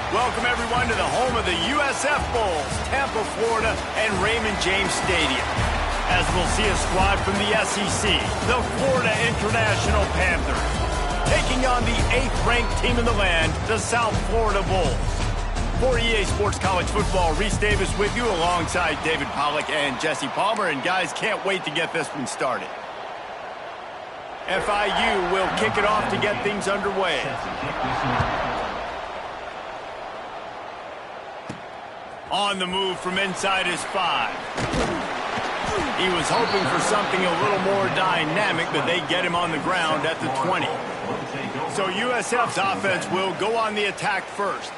Welcome, everyone, to the home of the USF Bulls, Tampa, Florida, and Raymond James Stadium. As we'll see a squad from the SEC, the Florida International Panthers, taking on the 8th-ranked team in the land, the South Florida Bulls. For EA Sports College Football, Reese Davis with you alongside David Pollack and Jesse Palmer. And guys, can't wait to get this one started. FIU will kick it off to get things underway. On the move from inside his 5. He was hoping for something a little more dynamic, but they get him on the ground at the 20. So USF's offense will go on the attack first.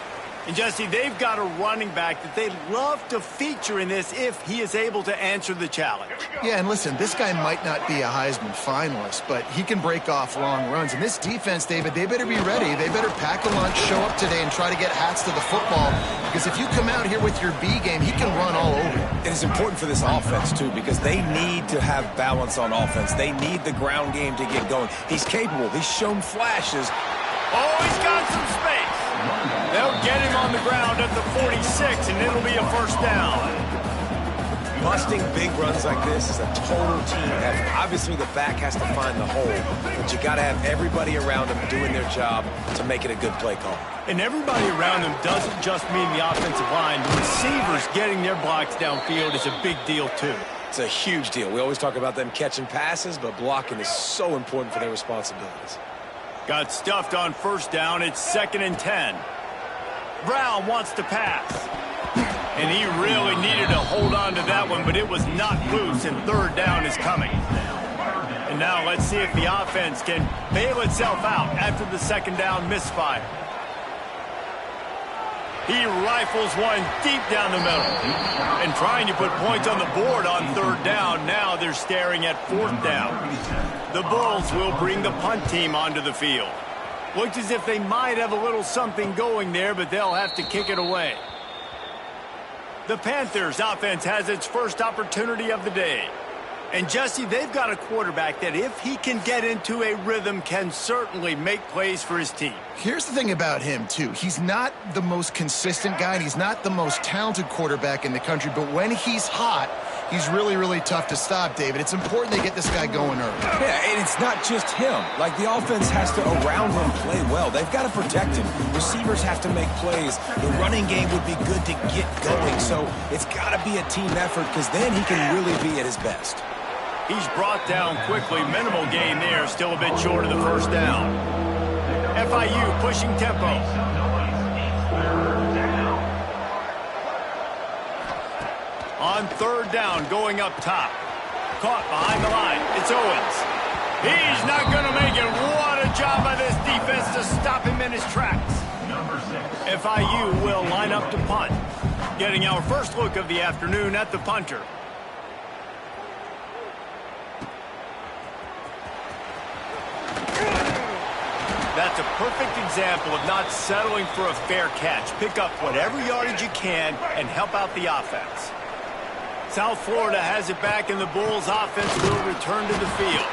And Jesse, they've got a running back that they love to feature in this if he is able to answer the challenge. Yeah, and listen, this guy might not be a Heisman finalist, but he can break off long runs. And this defense, David, they better be ready. They better pack a lunch, show up today, and try to get hats to the football. Because if you come out here with your B game, he can run all over you. It is important for this offense, too, because they need to have balance on offense. They need the ground game to get going. He's capable. He's shown flashes. Oh, he's got some space. They'll get him on the ground at the 46, and it'll be a first down. Busting big runs like this is a total team effort. Obviously, the back has to find the hole, but you got to have everybody around them doing their job to make it a good play call. And everybody around them doesn't just mean the offensive line. The receivers getting their blocks downfield is a big deal, too. It's a huge deal. We always talk about them catching passes, but blocking is so important for their responsibilities. Got stuffed on first down. It's 2nd and 10. Brown wants to pass. And he really needed to hold on to that one, but it was not loose, and 3rd down is coming. And now let's see if the offense can bail itself out after the 2nd down misfire. He rifles one deep down the middle. And trying to put points on the board on 3rd down. Now they're staring at 4th down. The Bulls will bring the punt team onto the field. Looks as if they might have a little something going there, but they'll have to kick it away. The Panthers offense has its first opportunity of the day. And Jesse, they've got a quarterback that if he can get into a rhythm can certainly make plays for his team. Here's the thing about him, too. He's not the most consistent guy, and he's not the most talented quarterback in the country, but when he's hot, he's really, really tough to stop, David. It's important they get this guy going early. Yeah, and it's not just him. Like, the offense has to, around him, play well. They've got to protect him. Receivers have to make plays. The running game would be good to get going. So it's got to be a team effort because then he can really be at his best. He's brought down quickly. Minimal gain there. Still a bit short of the first down. FIU pushing tempo. On 3rd down, going up top. Caught behind the line. It's Owens. He's not going to make it. What a job by this defense to stop him in his tracks. FIU will line up to punt. Getting our first look of the afternoon at the punter. That's a perfect example of not settling for a fair catch. Pick up whatever yardage you can and help out the offense. South Florida has it back, and the Bulls offense will return to the field.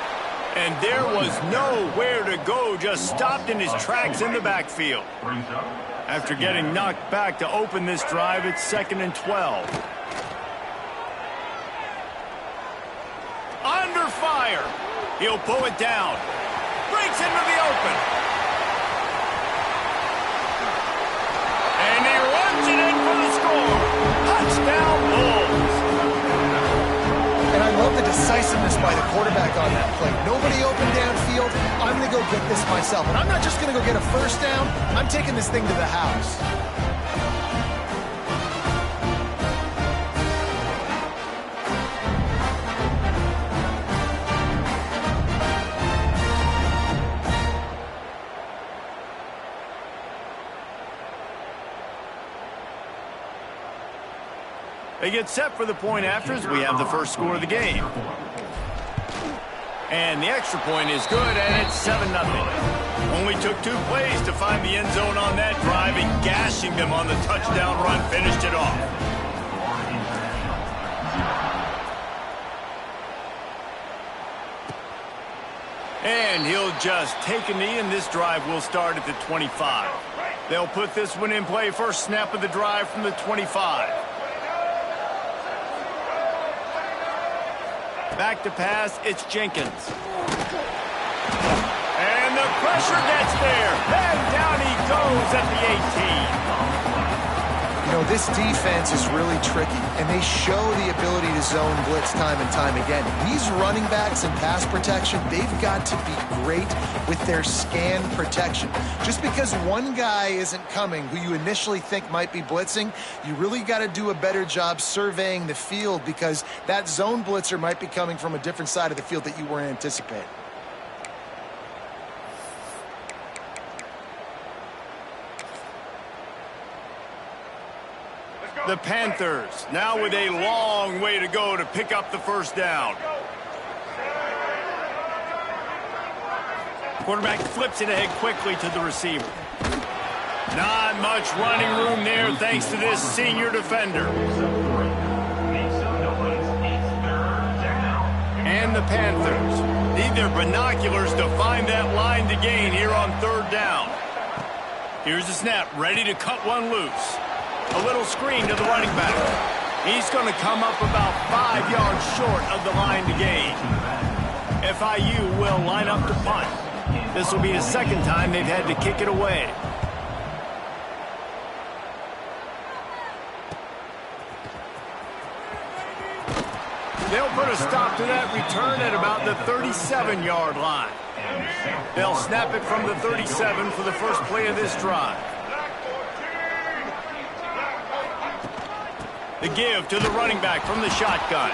And there was nowhere to go, just stopped in his tracks in the backfield. After getting knocked back to open this drive, it's 2nd and 12. Under fire. He'll pull it down. Breaks into the open. And he runs it in for the score. Touchdown, Bulls. And I love the decisiveness by the quarterback on that play. Nobody open downfield. I'm going to go get this myself. And I'm not just going to go get a first down. I'm taking this thing to the house. They get set for the point after as we have the first score of the game. And the extra point is good, and it's 7-0. Only took 2 plays to find the end zone on that drive, and gashing them on the touchdown run finished it off. And he'll just take a knee, and this drive will start at the 25. They'll put this one in play first snap of the drive from the 25. Back to pass, it's Jenkins. And the pressure gets there. And down he goes at the 18. You know, this defense is really tricky, and they show the ability to zone blitz time and time again. These running backs in pass protection, they've got to be great with their scan protection. Just because one guy isn't coming who you initially think might be blitzing, you really got to do a better job surveying the field, because that zone blitzer might be coming from a different side of the field that you weren't anticipating. The Panthers now with a long way to go to pick up the first down. Quarterback flips it ahead quickly to the receiver. Not much running room there thanks to this senior defender. And the Panthers need their binoculars to find that line to gain here on third down. Here's the snap, ready to cut one loose. A little screen to the running back. He's going to come up about 5 yards short of the line to gain. FIU will line up to punt. This will be the second time they've had to kick it away. They'll put a stop to that return at about the 37-yard line. They'll snap it from the 37 for the first play of this drive. The give to the running back from the shotgun.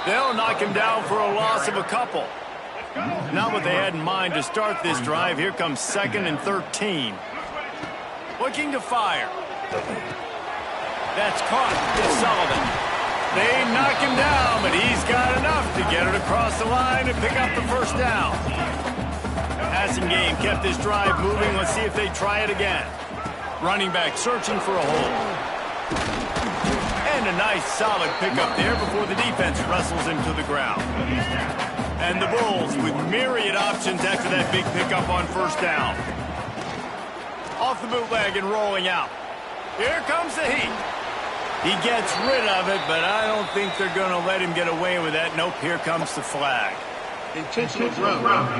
They'll knock him down for a loss of a couple. Not what they had in mind to start this drive. Here comes 2nd and 13. Looking to fire. That's caught. It's Sullivan. They knock him down, but he's got enough to get it across the line and pick up the first down. Passing game kept this drive moving. Let's see if they try it again. Running back searching for a hole. And a nice solid pickup there before the defense wrestles him to the ground. And the Bulls with myriad options after that big pickup on first down. Off the bootleg and rolling out. Here comes the heat. He gets rid of it, but I don't think they're going to let him get away with that. Nope, here comes the flag. Intentional ground.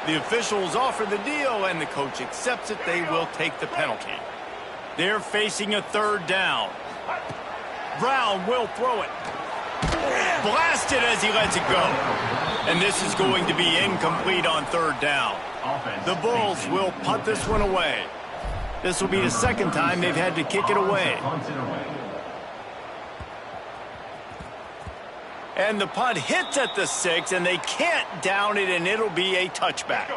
The officials offer the deal, and the coach accepts it. They will take the penalty. They're facing a third down. Brown will throw it. Blasted as he lets it go. And this is going to be incomplete on third down. The Bulls will punt this one away. This will be the second time they've had to kick it away. And the punt hits at the 6, and they can't down it, and it'll be a touchback.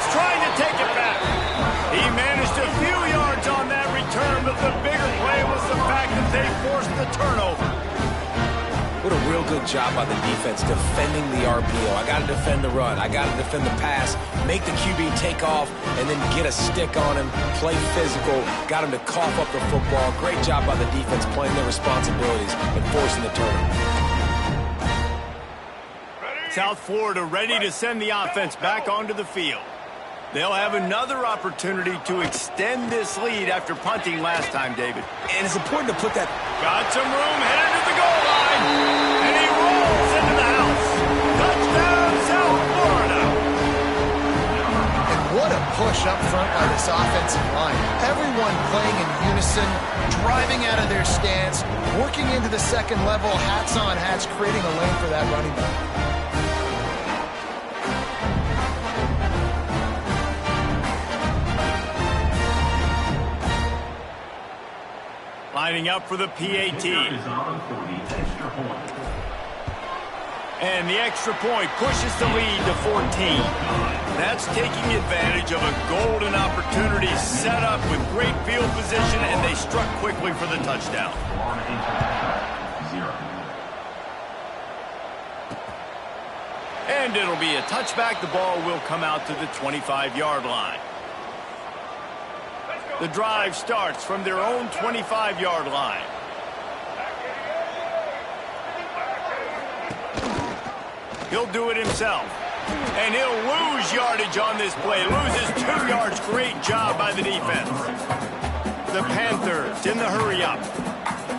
Trying to take it back. He managed a few yards on that return, but the bigger play was the fact that they forced the turnover. What a real good job by the defense defending the RPO. I got to defend the run. I got to defend the pass, make the QB take off, and then get a stick on him, play physical, got him to cough up the football. Great job by the defense playing their responsibilities and forcing the turnover. South Florida ready to send the offense back onto the field. They'll have another opportunity to extend this lead after punting last time, David. And it's important to put that... Got some room, headed to the goal line. And he rolls into the house. Touchdown, South Florida. And what a push up front by this offensive line. Everyone playing in unison, driving out of their stance, working into the second level, hats on hats, creating a lane for that running back. Lining up for the PAT. And the extra point pushes the lead to 14. That's taking advantage of a golden opportunity set up with great field position, and they struck quickly for the touchdown. And it'll be a touchback. The ball will come out to the 25-yard line. The drive starts from their own 25-yard line. He'll do it himself. And he'll lose yardage on this play. Loses 2 yards. Great job by the defense. The Panthers in the hurry-up.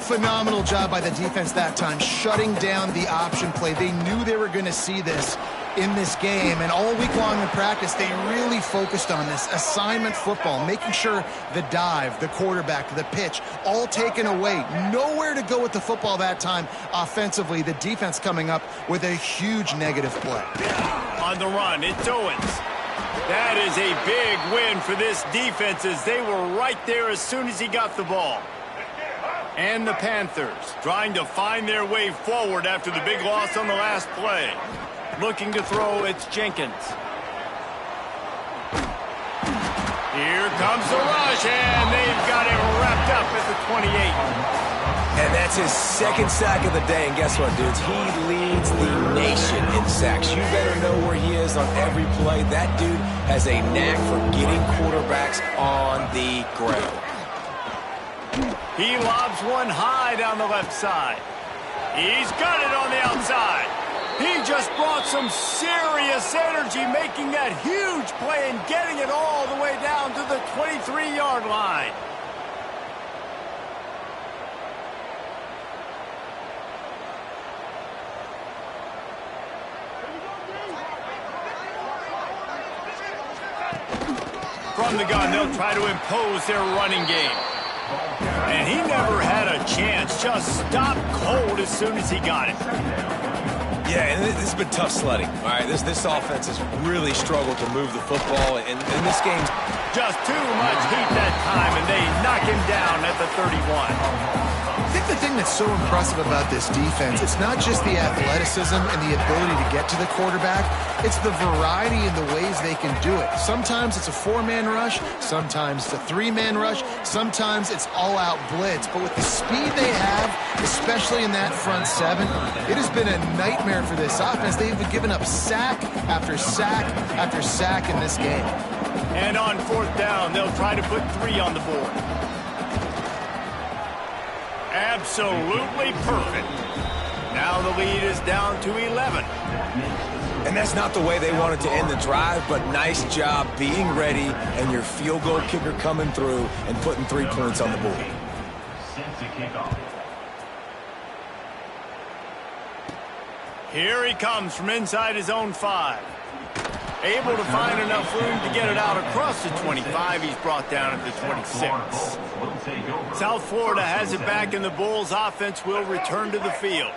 Phenomenal job by the defense that time, shutting down the option play. They knew they were going to see this in this game, and all week long in practice, they really focused on this assignment football, making sure the dive, the quarterback, the pitch, all taken away. Nowhere to go with the football that time offensively. The defense coming up with a huge negative play. On the run, it's Owens. That is a big win for this defense as they were right there as soon as he got the ball. And the Panthers trying to find their way forward after the big loss on the last play. Looking to throw, it's Jenkins. Here comes the rush, and they've got him wrapped up at the 28. And that's his second sack of the day. And guess what, dudes? He leads the nation in sacks. You better know where he is on every play. That dude has a knack for getting quarterbacks on the ground. He lobs one high down the left side. He's got it on the outside. He just brought some serious energy, making that huge play and getting it all the way down to the 23-yard line. From the gun, they'll try to impose their running game. And he never had a chance, just stopped cold as soon as he got it. Yeah, and this has been tough sledding. All right, this offense has really struggled to move the football, and this game... Just too much heat that time, and they knock him down at the 31. I think the thing that's so impressive about this defense, it's not just the athleticism and the ability to get to the quarterback, it's the variety in the ways they can do it. Sometimes it's a 4-man rush, sometimes it's a 3-man rush, sometimes it's all-out blitz. But with the speed they have, especially in that front 7, it has been a nightmare for this offense. They've been giving up sack after sack after sack in this game. And on 4th down, they'll try to put 3 on the board. Absolutely perfect. Now the lead is down to 11. And that's not the way they wanted to end the drive, but nice job being ready and your field goal kicker coming through and putting 3 points on the board. Here he comes from inside his own 5. Able to find enough room to get it out across the 25. He's brought down at the 26. South Florida has it back, and the Bulls offense will return to the field.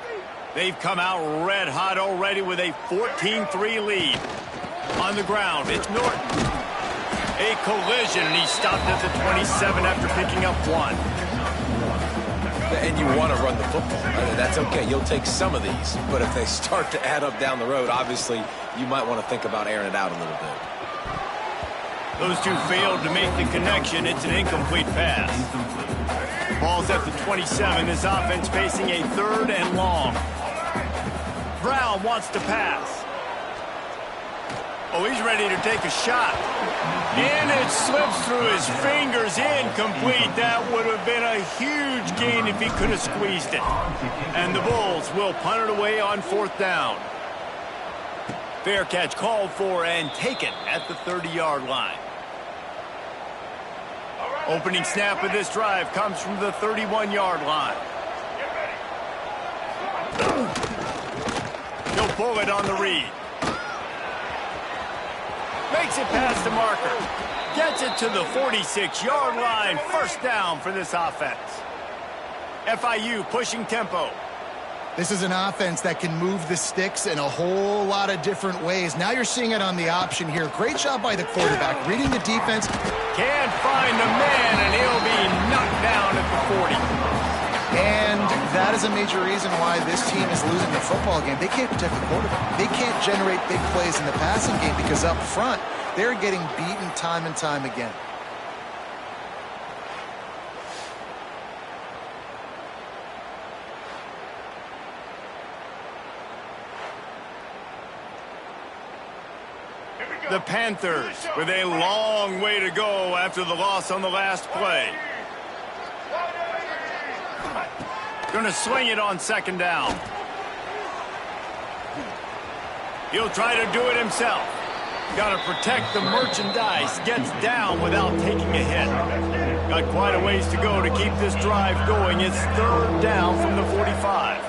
They've come out red hot already with a 14-3 lead. On the ground, it's Norton. A collision, and he stopped at the 27 after picking up 1. And you want to run the football, right? That's okay. You'll take some of these. But if they start to add up down the road, obviously, you might want to think about airing it out a little bit. Those two failed to make the connection. It's an incomplete pass. Ball's at the 27. This offense facing a 3rd and long. Brown wants to pass. Oh, he's ready to take a shot. And it slips through his fingers, incomplete. That would have been a huge gain if he could have squeezed it. And the Bulls will punt it away on 4th down. Fair catch called for and taken at the 30-yard line. Opening snap of this drive comes from the 31-yard line. He'll pull it on the read. Makes it past the marker. Gets it to the 46-yard line. 1st down for this offense. FIU pushing tempo. This is an offense that can move the sticks in a whole lot of different ways. Now you're seeing it on the option here. Great job by the quarterback, reading the defense. Can't find the man, and he'll be knocked down at the 40. And that is a major reason why this team is losing the football game. They can't protect the quarterback. They can't generate big plays in the passing game because up front, they're getting beaten time and time again. The Panthers with a long way to go after the loss on the last play. Going to swing it on second down. He'll try to do it himself. Got to protect the merchandise. Gets down without taking a hit. Got quite a ways to go to keep this drive going. It's third down from the 45.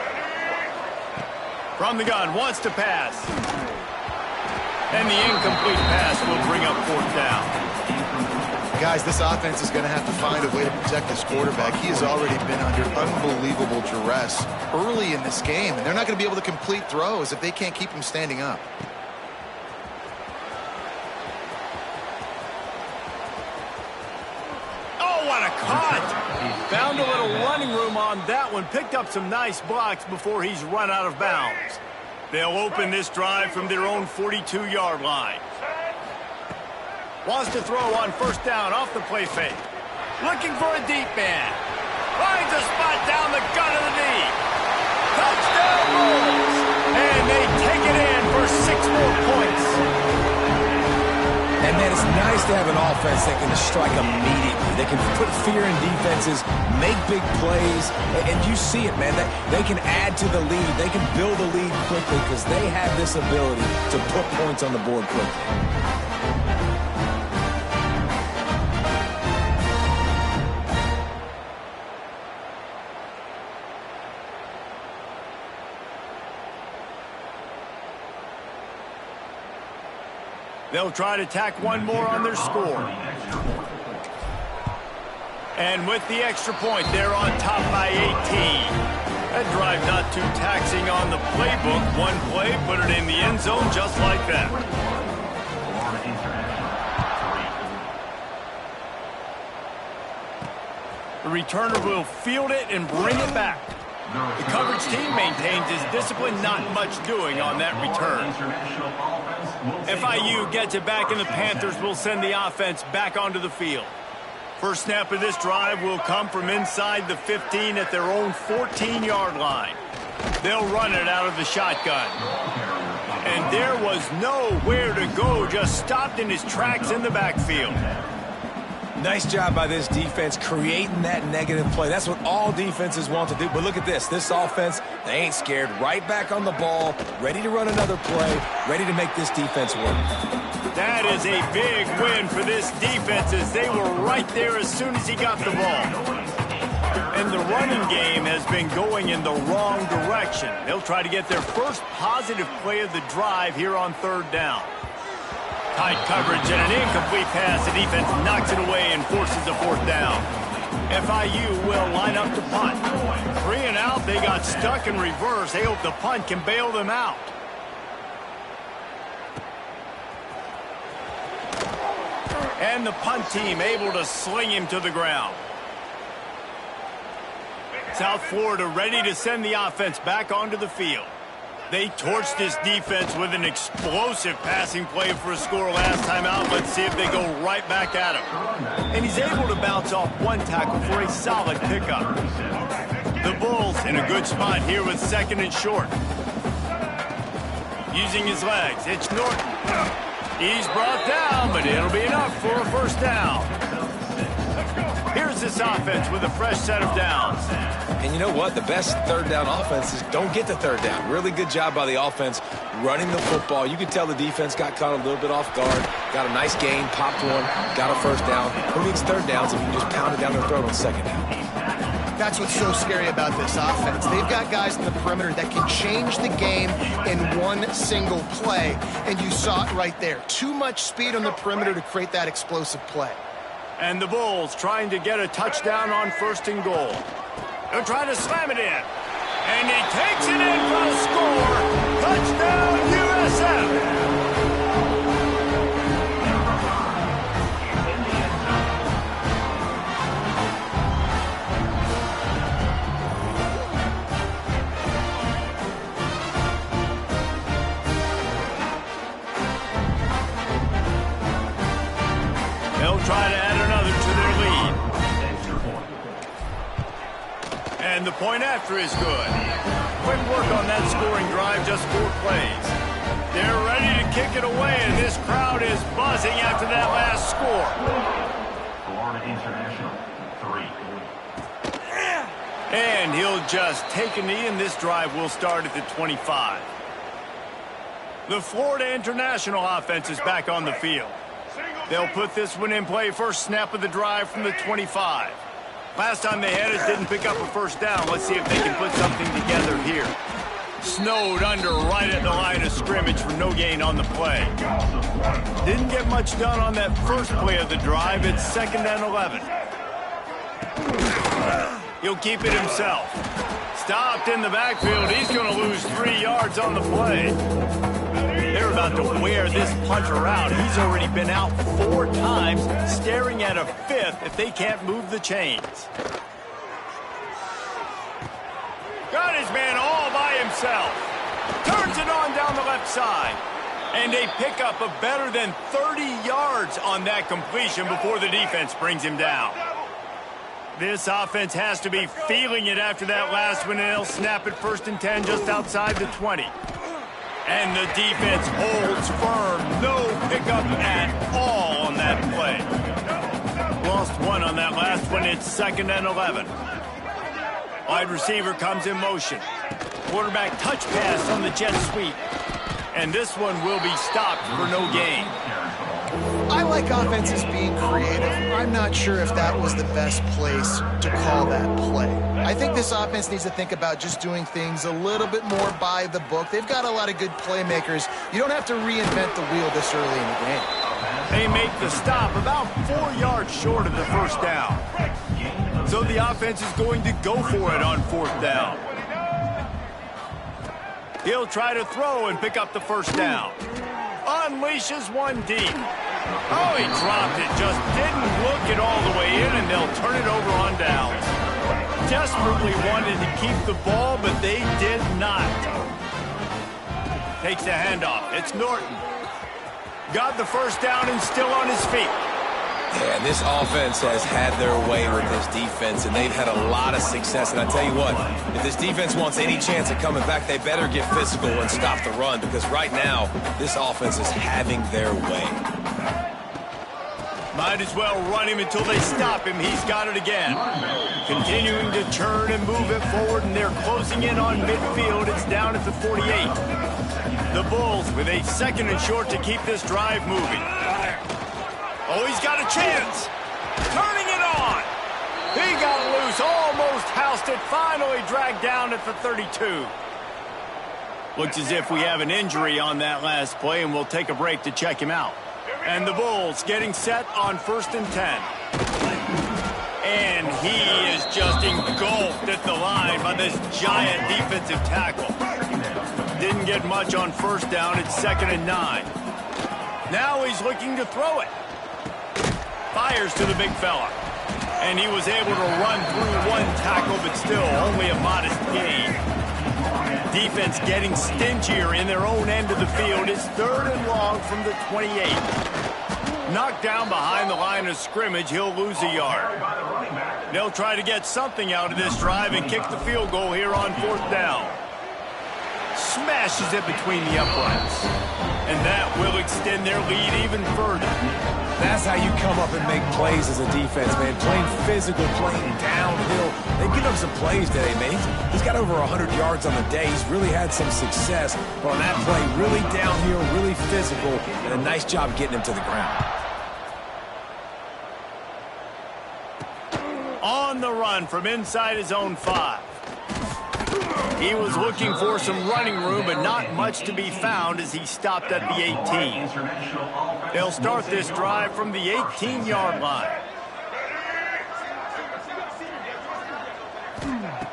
From the gun, wants to pass. And the incomplete pass will bring up fourth down. Guys, this offense is going to have to find a way to protect this quarterback. He has already been under unbelievable duress early in this game, and they're not going to be able to complete throws if they can't keep him standing up. Oh, what a cut! Found a little running room on that one. Picked up some nice blocks before he's run out of bounds. They'll open this drive from their own 42-yard line. Wants to throw on first down off the play fake. Looking for a deep man. Finds a spot down the gut of the knee. Touchdown Bulls! And they take it in for 6 more points. And man, it's nice to have an offense that can strike immediately. They can put fear in defenses, make big plays, and you see it, man. They can add to the lead. They can build a lead quickly because they have this ability to put points on the board quickly. They'll try to tack one more on their score. And with the extra point, they're on top by 18. That drive not too taxing on the playbook. One play, put it in the end zone just like that. The returner will field it and bring it back. The coverage team maintains his discipline, not much doing on that return. FIU gets it back, and the Panthers will send the offense back onto the field. First snap of this drive will come from inside the 15 at their own 14-yard line. They'll run it out of the shotgun. And there was nowhere to go, just stopped in his tracks in the backfield. Nice job by this defense creating that negative play. That's what all defenses want to do. But look at this. This offense, they ain't scared. Right back on the ball, ready to run another play, ready to make this defense work. That is a big win for this defense as they were right there as soon as he got the ball. And the running game has been going in the wrong direction. They'll try to get their first positive play of the drive here on third down. Tight coverage and an incomplete pass. The defense knocks it away and forces a fourth down. FIU will line up to punt. 3 and out. They got stuck in reverse. They hope the punt can bail them out. And the punt team able to sling him to the ground. South Florida ready to send the offense back onto the field. They torched this defense with an explosive passing play for a score last time out. Let's see if they go right back at him. And he's able to bounce off one tackle for a solid pickup. The Bulls in a good spot here with second and short. Using his legs, it's Norton. He's brought down, but it'll be enough for a first down. Here's this offense with a fresh set of downs. And you know what? The best third down offenses don't get the third down. Really good job by the offense running the football. You could tell the defense got caught a little bit off guard. Got a nice gain, popped one, got a first down. Who needs third downs if you can just pound it down their throat on second down? That's what's so scary about this offense. They've got guys in the perimeter that can change the game in one single play. And you saw it right there. Too much speed on the perimeter to create that explosive play. And the Bulls trying to get a touchdown on first and goal. They're trying to slam it in. And he takes it in for a score. Touchdown, USF. They'll try to add another to their lead. And the point after is good. Quick work on that scoring drive, just 4 plays. They're ready to kick it away, and this crowd is buzzing after that last score. Florida International, 3. And he'll just take a knee, and this drive will start at the 25. The Florida International offense is back on the field. They'll put this one in play first snap of the drive from the 25. Last time they had it, didn't pick up a first down. Let's see if they can put something together here. Snowed under right at the line of scrimmage for no gain on the play. Didn't get much done on that first play of the drive. It's 2nd and 11. He'll keep it himself. Stopped in the backfield. He's going to lose 3 yards on the play. They're about to wear this punter out. He's already been out 4 times, staring at a 5th if they can't move the chains. Got his man all by himself. Turns it on down the left side. And a pickup of better than 30 yards on that completion before the defense brings him down. This offense has to be feeling it after that last one, and they'll snap it 1st and 10 just outside the 20. And the defense holds firm. No pickup at all on that play. Lost 1 on that last one. It's 2nd and 11. Wide receiver comes in motion. Quarterback touch pass on the jet sweep. And this one will be stopped for no gain. I like offenses being creative. I'm not sure if that was the best place to call that play. I think this offense needs to think about just doing things a little bit more by the book. They've got a lot of good playmakers. You don't have to reinvent the wheel this early in the game. They make the stop about 4 yards short of the first down. So the offense is going to go for it on 4th down. He'll try to throw and pick up the first down. Unleashes one deep. Oh, he dropped it. Just didn't look it all the way in, and they'll turn it over on downs. Desperately wanted to keep the ball, but they did not. Takes the handoff. It's Norton. Got the first down and still on his feet. Yeah, this offense has had their way with this defense, and they've had a lot of success. And I tell you what, if this defense wants any chance of coming back, they better get physical and stop the run, because right now, this offense is having their way. Might as well run him until they stop him. He's got it again. Continuing to turn and move it forward, and they're closing in on midfield. It's down at the 48. The Bulls with a 2nd and short to keep this drive moving. Oh, he's got a chance. Turning it on. He got loose, almost housed it, finally dragged down at the 32. Looks as if we have an injury on that last play, and we'll take a break to check him out. And the Bulls getting set on 1st and 10. And he is just engulfed at the line by this giant defensive tackle. Didn't get much on 1st down. It's 2nd and 9. Now he's looking to throw it. Fires to the big fella. And he was able to run through one tackle, but still only a modest gain. Defense getting stingier in their own end of the field. It's 3rd and long from the 28. Knocked down behind the line of scrimmage. He'll lose a yard. They'll try to get something out of this drive and kick the field goal here on 4th down. Smashes it between the uprights. And that will extend their lead even further. That's how you come up and make plays as a defense, man. Playing physical, playing downhill. They've given him some plays today, man. He's got over 100 yards on the day. He's really had some success. But on that play, really downhill, really physical, and a nice job getting him to the ground. On the run from inside his own 5. He was looking for some running room, but not much to be found as he stopped at the 18. They'll start this drive from the 18-yard line.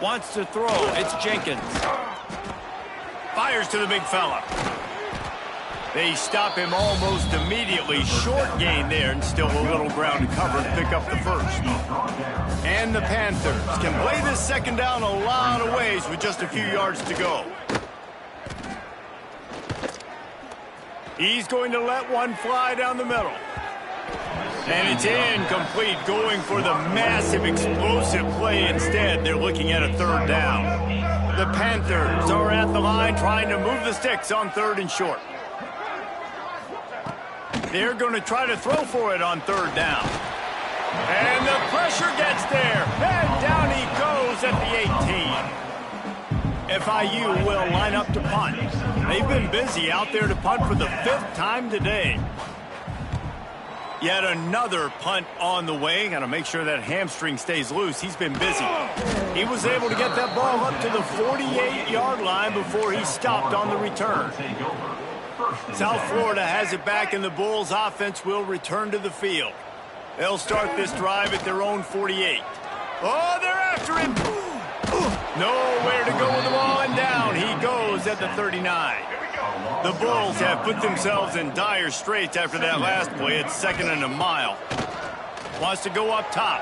Wants to throw. It's Jenkins. Fires to the big fella. They stop him almost immediately. Short gain there, and still a little ground to cover to pick up the first. And the Panthers can play this 2nd down a lot of ways with just a few yards to go. He's going to let one fly down the middle. And it's incomplete, going for the massive explosive play instead. They're looking at a 3rd down. The Panthers are at the line trying to move the sticks on 3rd and short. They're going to try to throw for it on 3rd down. And the pressure gets there. And down he goes at the 18. FIU will line up to punt. They've been busy out there to punt for the 5th time today. Yet another punt on the way. Got to make sure that hamstring stays loose. He's been busy. He was able to get that ball up to the 48-yard line before he stopped on the return. South Florida has it back, and the Bulls offense will return to the field. They'll start this drive at their own 48. Oh, they're after him. Nowhere to go with the ball, and down he goes at the 39. The Bulls have put themselves in dire straits after that last play. It's 2nd and a mile. Wants to go up top.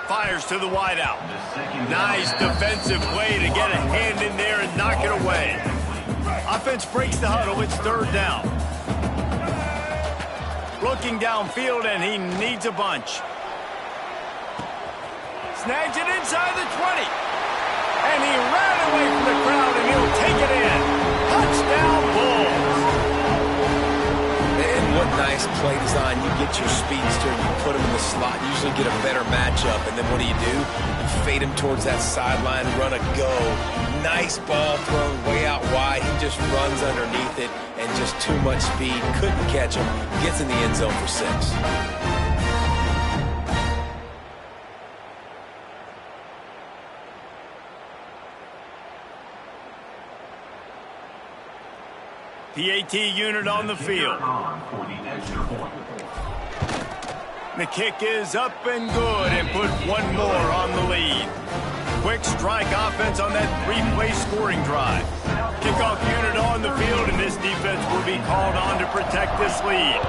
Fires to the wideout. Nice defensive play to get a hand in there and knock it away. Offense breaks the huddle. It's 3rd down. Looking downfield, and he needs a bunch. Snags it inside the 20. And he ran away from the crowd, and he'll take it in. Touchdown, Bulls. And what nice play design. You get your speedster, you put him in the slot, you usually get a better matchup, and then what do? You fade him towards that sideline, run a go. Nice ball thrown way out wide. He just runs underneath it, and just too much speed. Couldn't catch him. Gets in the end zone for 6. PAT unit on the field. The kick is up and good, and put one more on the lead. Quick strike offense on that 3-play scoring drive. Kickoff unit on the field, and this defense will be called on to protect this lead.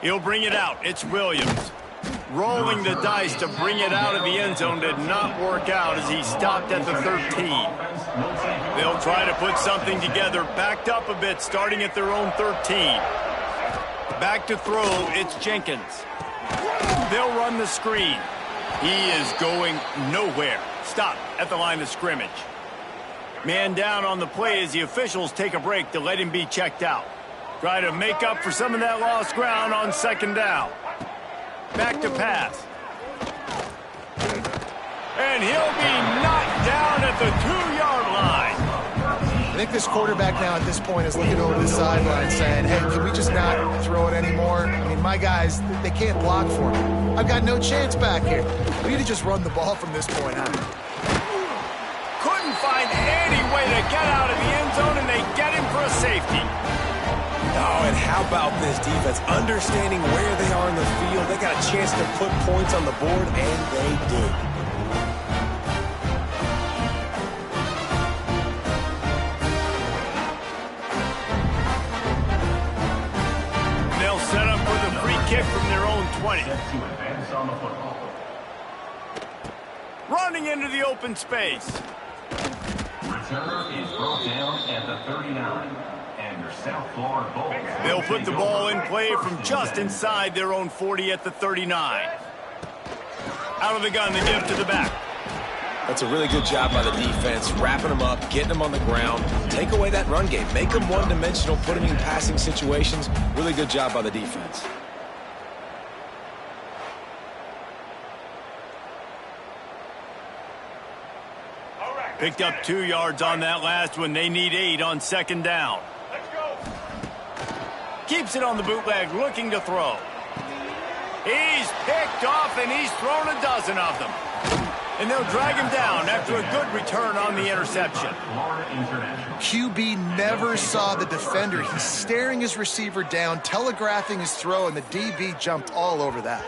He'll bring it out. It's Williams. Rolling the dice to bring it out of the end zone did not work out as he stopped at the 13. They'll try to put something together, backed up a bit, starting at their own 13. Back to throw, it's Jenkins. They'll run the screen. He is going nowhere. Stop at the line of scrimmage. Man down on the play as the officials take a break to let him be checked out. Try to make up for some of that lost ground on 2nd down. Back to pass. And he'll be knocked down at the 2-yard line. I think this quarterback now at this point is looking over the sideline saying, hey, can we just not throw it anymore? I mean, my guys, they can't block for me. I've got no chance back here. We need to just run the ball from this point on. Couldn't find any way to get out of the end zone, and they get him for a safety. Oh, and how about this defense? Understanding where they are in the field. They got a chance to put points on the board, and they do. They'll set up for the free kick from their own 20. Running into the open space. Returner is brought down at the 39. South Florida Bulls. They'll put the ball in play from just inside their own 40 at the 39. Out of the gun, they give to the back. That's a really good job by the defense, wrapping them up, getting them on the ground. Take away that run game. Make them one-dimensional, put them in passing situations. Really good job by the defense. Picked up 2 yards on that last one. They need 8 on 2nd down. Keeps it on the bootleg, looking to throw. He's picked off, and he's thrown a dozen of them. And they'll drag him down after a good return on the interception. QB never saw the defender. He's staring his receiver down, telegraphing his throw, and the DB jumped all over that.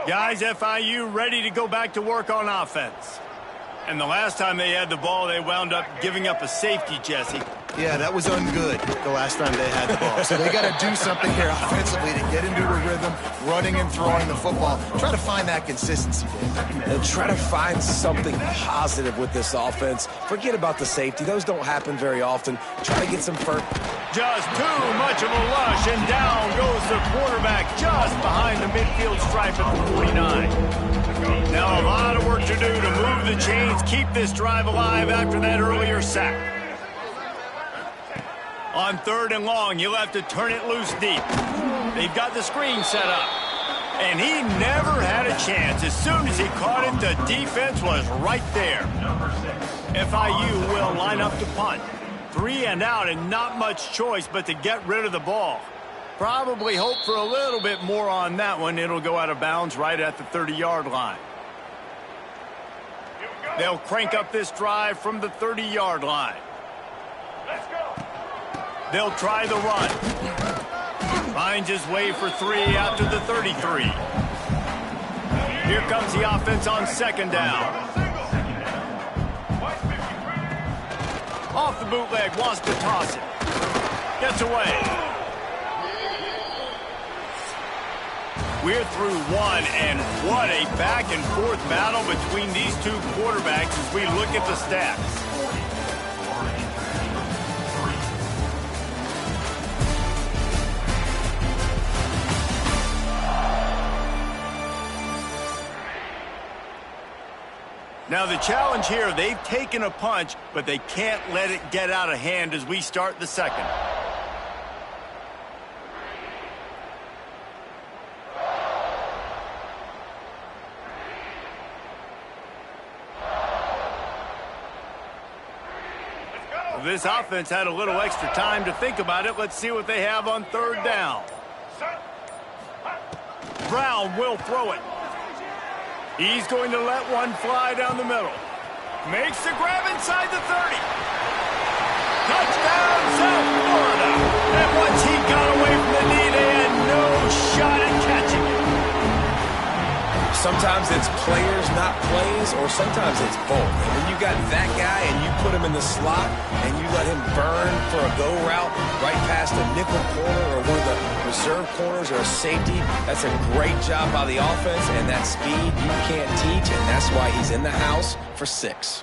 Guys, FIU ready to go back to work on offense. And the last time they had the ball, they wound up giving up a safety, Jesse. Yeah, that was ungood the last time they had the ball. So they got to do something here offensively to get into a rhythm, running and throwing the football. Try to find that consistency, Dave. And try to find something positive with this offense. Forget about the safety. Those don't happen very often. Try to get some first. Just too much of a rush, and down goes the quarterback just behind the midfield stripe at the 49. Now a lot of work to do to move the chains, keep this drive alive after that earlier sack. On 3rd and long, you'll have to turn it loose deep. They've got the screen set up. And he never had a chance. As soon as he caught it, the defense was right there. FIU will line up to punt. 3 and out, and not much choice but to get rid of the ball. Probably hope for a little bit more on that one. It'll go out of bounds right at the 30-yard line. They'll crank up this drive from the 30-yard line. Let's go. They'll try the run. Finds his way for 3 out to the 33. Here comes the offense on 2nd down. Off the bootleg, wants to toss it. Gets away. We're through 1, and what a back-and-forth battle between these two quarterbacks as we look at the stats. Now the challenge here, they've taken a punch, but they can't let it get out of hand as we start the second. This offense had a little extra time to think about it. Let's see what they have on 3rd down. Brown will throw it. He's going to let one fly down the middle. Makes the grab inside the 30. Touchdown, South Florida. And once he got away from the knee, they had no shot at catching him. Sometimes it's players, not plays, or sometimes it's both. And when you got that guy and you put him in the slot and you let him burn for a go route right past a nickel corner or one of the reserve corners or a safety, that's a great job by the offense, and that speed you can't teach, and that's why he's in the house for 6.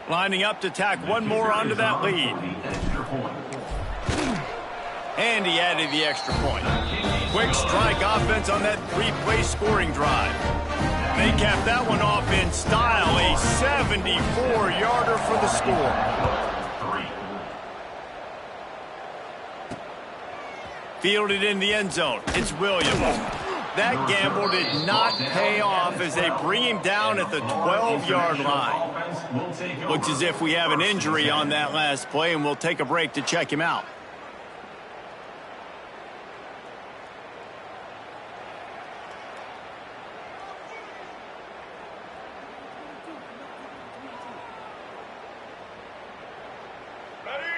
Lining up to tack one more onto that lead. And he added the extra point. Quick strike offense on that 3-play scoring drive. They capped that one off in style. A 74-yarder for the score. Fielded in the end zone. It's Williams. That gamble did not pay off as they bring him down at the 12-yard line. Looks as if we have an injury on that last play, and we'll take a break to check him out.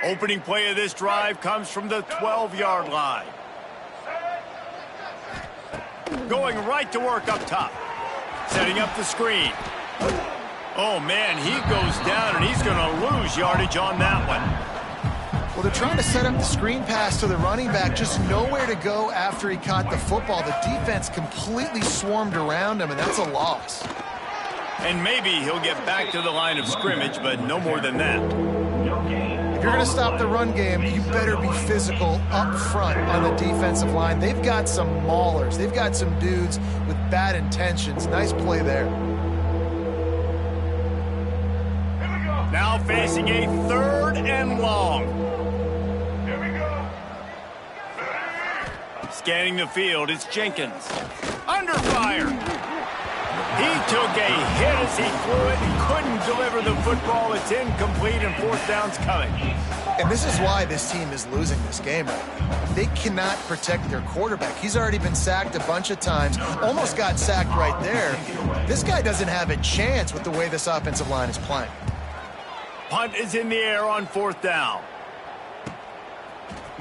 Opening play of this drive comes from the 12-yard line. Going right to work up top. Setting up the screen. Oh, man, he goes down, and he's going to lose yardage on that one. Well, they're trying to set up the screen pass to the running back, just nowhere to go after he caught the football. The defense completely swarmed around him, and that's a loss. And maybe he'll get back to the line of scrimmage, but no more than that. If you're going to stop the run game, you better be physical up front on the defensive line. They've got some maulers. They've got some dudes with bad intentions. Nice play there. Now facing a 3rd and long. Here we go. Scanning the field, it's Jenkins. Under fire. He took a hit as he threw it and couldn't deliver the football. It's incomplete, and 4th down's coming. And this is why this team is losing this game right now. They cannot protect their quarterback. He's already been sacked a bunch of times, almost got sacked right there. This guy doesn't have a chance with the way this offensive line is playing. Punt is in the air on 4th down.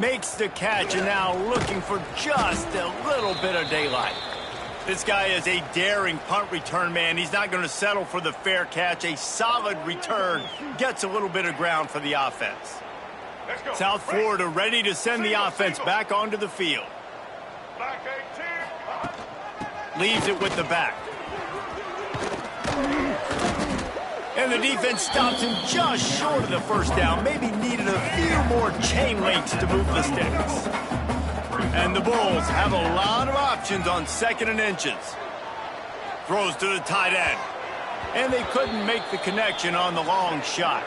Makes the catch, and now looking for just a little bit of daylight. This guy is a daring punt return man. He's not going to settle for the fair catch. A solid return gets a little bit of ground for the offense. South Florida ready to send the offense back onto the field. Leaves it with the back. And the defense stops him just short of the first down. Maybe needed a few more chain links to move the sticks. And the Bulls have a lot of options on 2nd and inches. Throws to the tight end. And they couldn't make the connection on the long shot.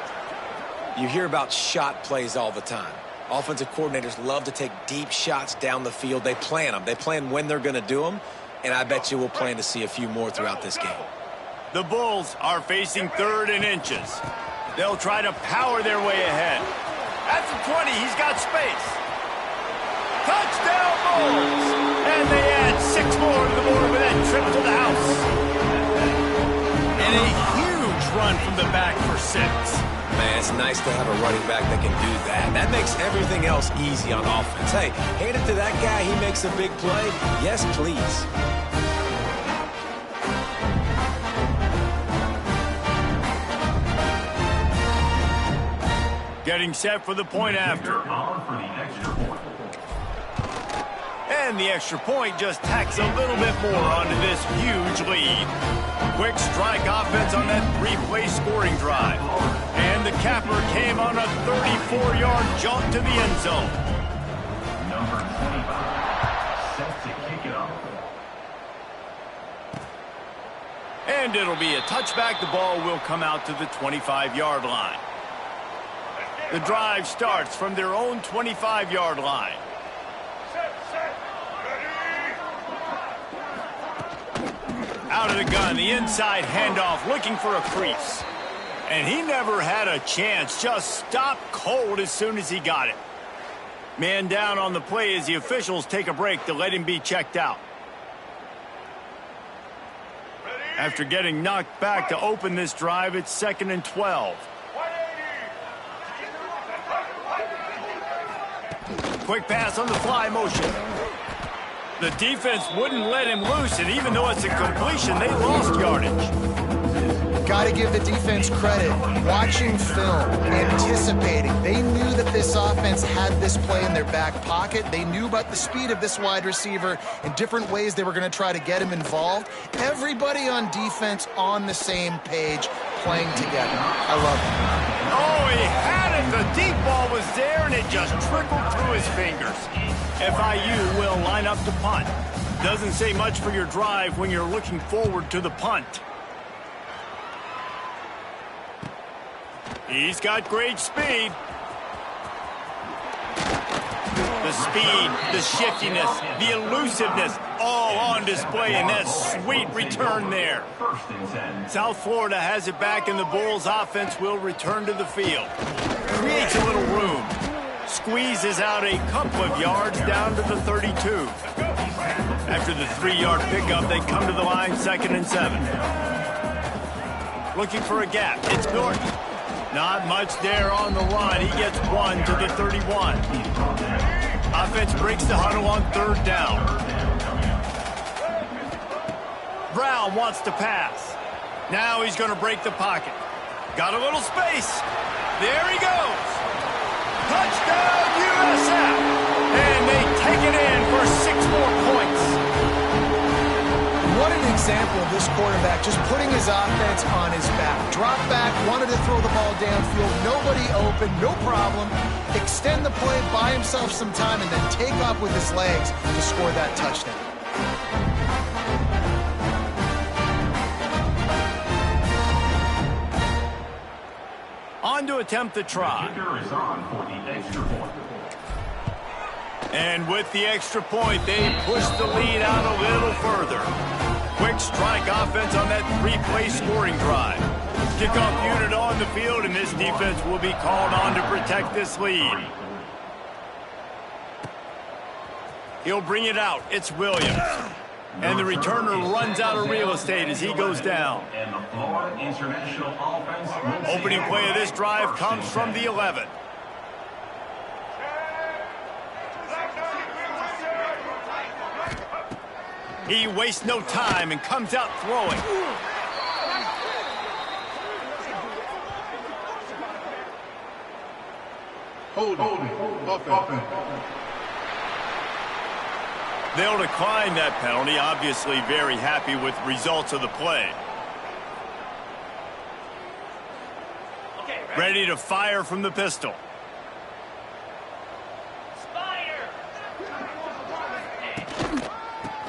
You hear about shot plays all the time. Offensive coordinators love to take deep shots down the field. They plan them. They plan when they're going to do them. And I bet you we'll plan to see a few more throughout this game. The Bulls are facing 3rd and inches. They'll try to power their way ahead. At the 20, he's got space. Touchdown Bulls! And they add 6 more to the board with that trip to the house. And a huge run from the back for 6. Man, it's nice to have a running back that can do that. That makes everything else easy on offense. Hey, hand it to that guy. He makes a big play. Yes, please. Getting set for the point after. And the extra point just tacks a little bit more onto this huge lead. Quick strike offense on that 3-play scoring drive. And the capper came on a 34-yard jaunt to the end zone. Number 25, set to kick it off. And it'll be a touchback. The ball will come out to the 25-yard line. The drive starts from their own 25-yard line. Out of the gun, the inside handoff, looking for a crease. And he never had a chance, just stopped cold as soon as he got it. Man down on the play as the officials take a break to let him be checked out. After getting knocked back to open this drive, it's 2nd and 12. Quick pass on the fly motion. The defense wouldn't let him loose, and even though it's a completion, they lost yardage. Got to give the defense credit. Watching film, anticipating. They knew that this offense had this play in their back pocket. They knew about the speed of this wide receiver and different ways they were going to try to get him involved. Everybody on defense on the same page, playing together. I love it. Oh, he had it. The deep ball was there, and it just trickled through his fingers. FIU will line up to punt. Doesn't say much for your drive when you're looking forward to the punt. He's got great speed. The speed, the shiftiness, the elusiveness, all on display in that sweet return there. South Florida has it back, and the Bulls offense will return to the field. Creates a little room. Squeezes out a couple of yards down to the 32. After the 3-yard pickup, they come to the line 2nd and 7. Looking for a gap. It's Norton. Not much there on the run. He gets 1 to the 31. Offense breaks the huddle on 3rd down. Brown wants to pass. Now he's going to break the pocket. Got a little space. There he goes. Touchdown, USF! And they take it in for 6 more points. What an example of this quarterback just putting his offense on his back. Drop back, wanted to throw the ball downfield, nobody open, no problem. Extend the play, buy himself some time, and then take off with his legs to score that touchdown. On to attempt the try. And with the extra point, they push the lead out a little further. Quick strike offense on that 3-play scoring drive. Kickoff unit on the field, and this defense will be called on to protect this lead. He'll bring it out. It's Williams. And the returner runs out of real estate as he goes down. Opening play of this drive comes from the 11. He wastes no time and comes out throwing. Holding. Offense. They'll decline that penalty, obviously very happy with results of the play. Ready to fire from the pistol.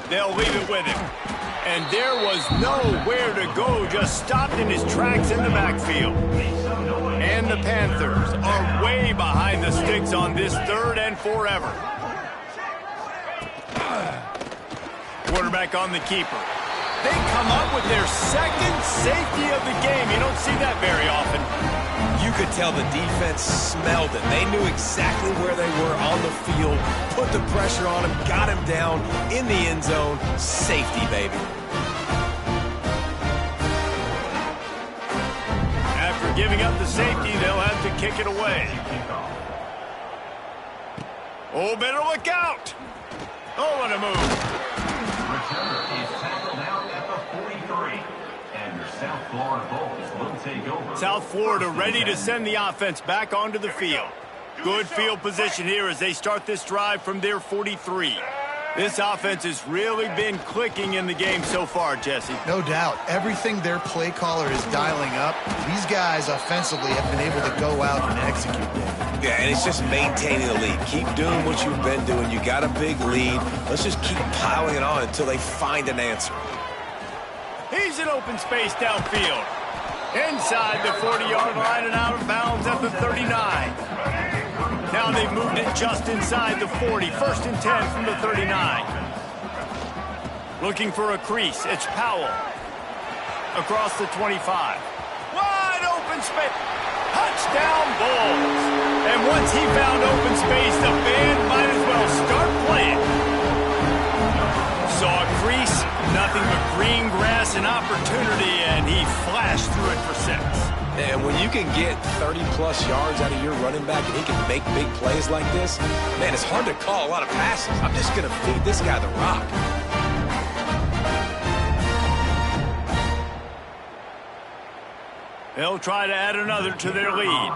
They'll leave it with him. And there was nowhere to go, just stopped in his tracks in the backfield. And the Panthers are way behind the sticks on this 3rd and forever. Quarterback on the keeper. They come up with their 2nd safety of the game. You don't see that very often. You could tell the defense smelled it. They knew exactly where they were on the field, put the pressure on him, got him down in the end zone. Safety, baby. After giving up the safety, they'll have to kick it away. Oh, better look out. Oh, what a move. Returner is tackled out at the 43. And your South Florida Bulls will take over. South Florida ready to send the offense back onto the field. Good field position here as they start this drive from their 43. This offense has really been clicking in the game so far, Jesse. No doubt. Everything their play caller is dialing up, these guys offensively have been able to go out and execute them. Yeah, and it's just maintaining the lead. Keep doing what you've been doing. You got a big lead. Let's just keep piling it on until they find an answer. He's in open space downfield. Inside the 40-yard line and out of bounds at the 39. Now they've moved it just inside the 40. 1st and 10 from the 39. Looking for a crease. It's Powell. Across the 25. Wide open space. Touchdown Bulls. And once he found open space, the band might as well start playing. Saw a crease, nothing but green grass and opportunity, and he flashed through it for 6. And when you can get 30-plus yards out of your running back and he can make big plays like this, man, it's hard to call a lot of passes. I'm just going to feed this guy the rock. They'll try to add another to their lead.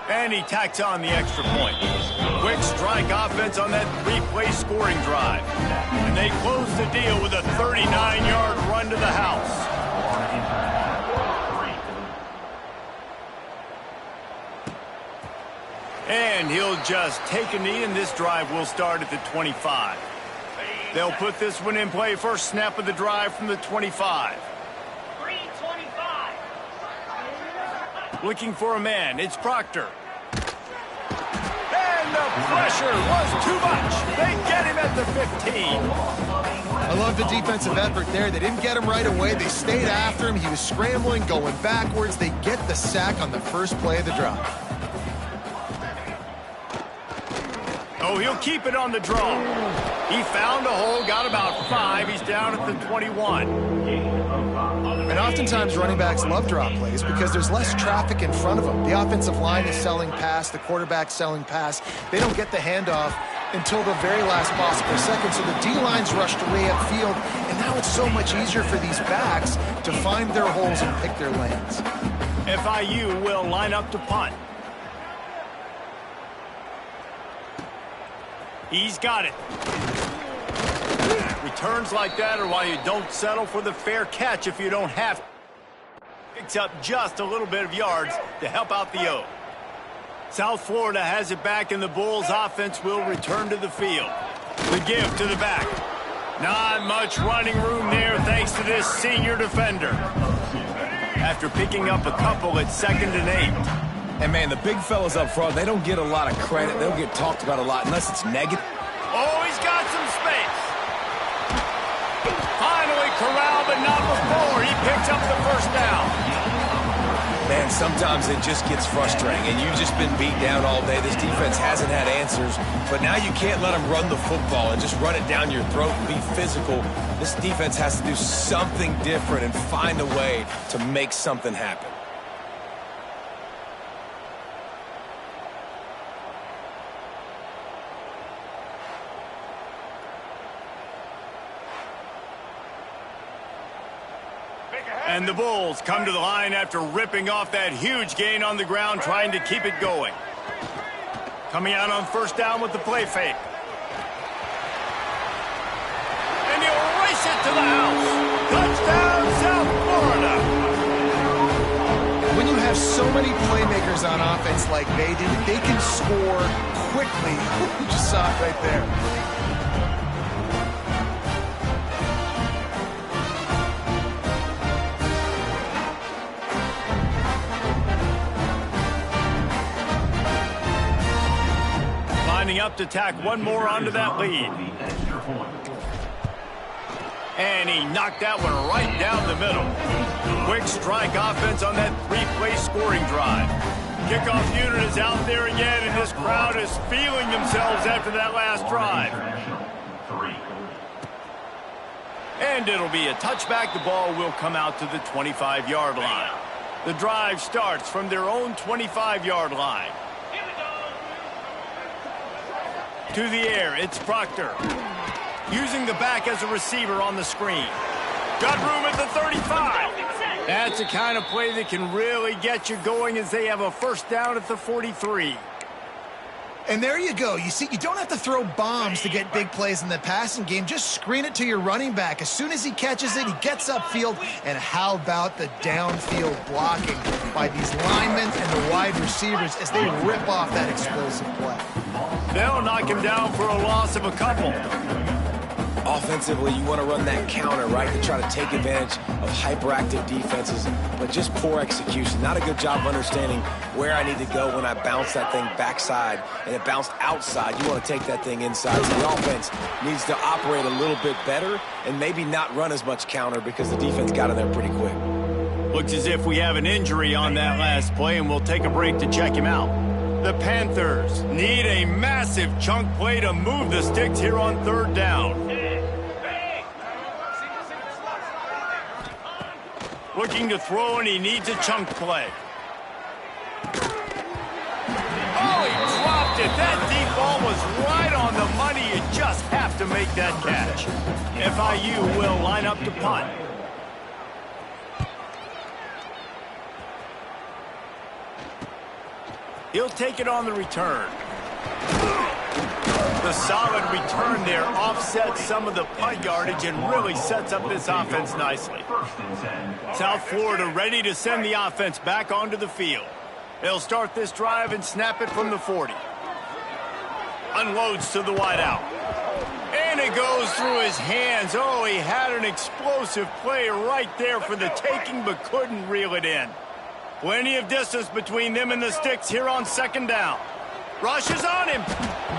And he tacks on the extra point. Quick strike offense on that 3-play scoring drive. And they close the deal with a 39-yard run to the house. And he'll just take a knee, and this drive will start at the 25. They'll put this one in play. First snap of the drive from the 25. Looking for a man. It's Proctor. And the pressure was too much. They get him at the 15. I love the defensive effort there. They didn't get him right away. They stayed after him. He was scrambling, going backwards. They get the sack on the first play of the drive. Oh, he'll keep it on the draw. He found a hole, got about 5. He's down at the 21. And oftentimes running backs love draw plays because there's less traffic in front of them. The offensive line is selling pass, the quarterback's selling pass. They don't get the handoff until the very last possible second. So the D-line's rushed away upfield, and now it's so much easier for these backs to find their holes and pick their lanes. FIU will line up to punt. He's got it. Returns like that are why you don't settle for the fair catch if you don't have to. Picks up just a little bit of yards to help out the O. South Florida has it back, and the Bulls offense will return to the field. The give to the back. Not much running room there thanks to this senior defender. After picking up a couple, it's 2nd and 8. And, man, the big fellas up front, they don't get a lot of credit. They don't get talked about a lot unless it's negative. Oh, he's got some space. Finally corralled, but not before. He picks up the first down. Man, sometimes it just gets frustrating, and you've just been beat down all day. This defense hasn't had answers, but now you can't let them run the football and just run it down your throat and be physical. This defense has to do something different and find a way to make something happen. And the Bulls come to the line after ripping off that huge gain on the ground, trying to keep it going. Coming out on first down with the play fake. And he'll race it to the house. Touchdown, South Florida. When you have so many playmakers on offense like they do, they can score quickly. You just saw it right there. Lining up to tack one more onto that lead. And he knocked that one right down the middle. Quick strike offense on that three-play scoring drive. Kickoff unit is out there again, and this crowd is feeling themselves after that last drive. And it'll be a touchback. The ball will come out to the 25-yard line. The drive starts from their own 25-yard line. To the air, it's Proctor. Using the back as a receiver on the screen. Got room at the 35. That's the kind of play that can really get you going as they have a first down at the 43. And there you go. You see, you don't have to throw bombs to get big plays in the passing game. Just screen it to your running back. As soon as he catches it, he gets upfield. And how about the downfield blocking by these linemen and the wide receivers as they rip off that explosive play? They'll knock him down for a loss of a couple. Offensively, you want to run that counter, right, to try to take advantage of hyperactive defenses, but just poor execution. Not a good job of understanding where I need to go when I bounce that thing backside, and it bounced outside. You want to take that thing inside. So the offense needs to operate a little bit better and maybe not run as much counter because the defense got in there pretty quick. Looks as if we have an injury on that last play, and we'll take a break to check him out. The Panthers need a massive chunk play to move the sticks here on third down. Looking to throw, and he needs a chunk play. Oh, he dropped it. That deep ball was right on the money. You just have to make that catch. FIU will line up to punt. He'll take it on the return. The solid return there offsets some of the punt yardage and really sets up this offense nicely. South Florida ready to send the offense back onto the field. They'll start this drive and snap it from the 40. Unloads to the wide out. And it goes through his hands. Oh, he had an explosive play right there for the taking, but couldn't reel it in. Plenty of distance between them and the sticks here on second down. Rushes on him.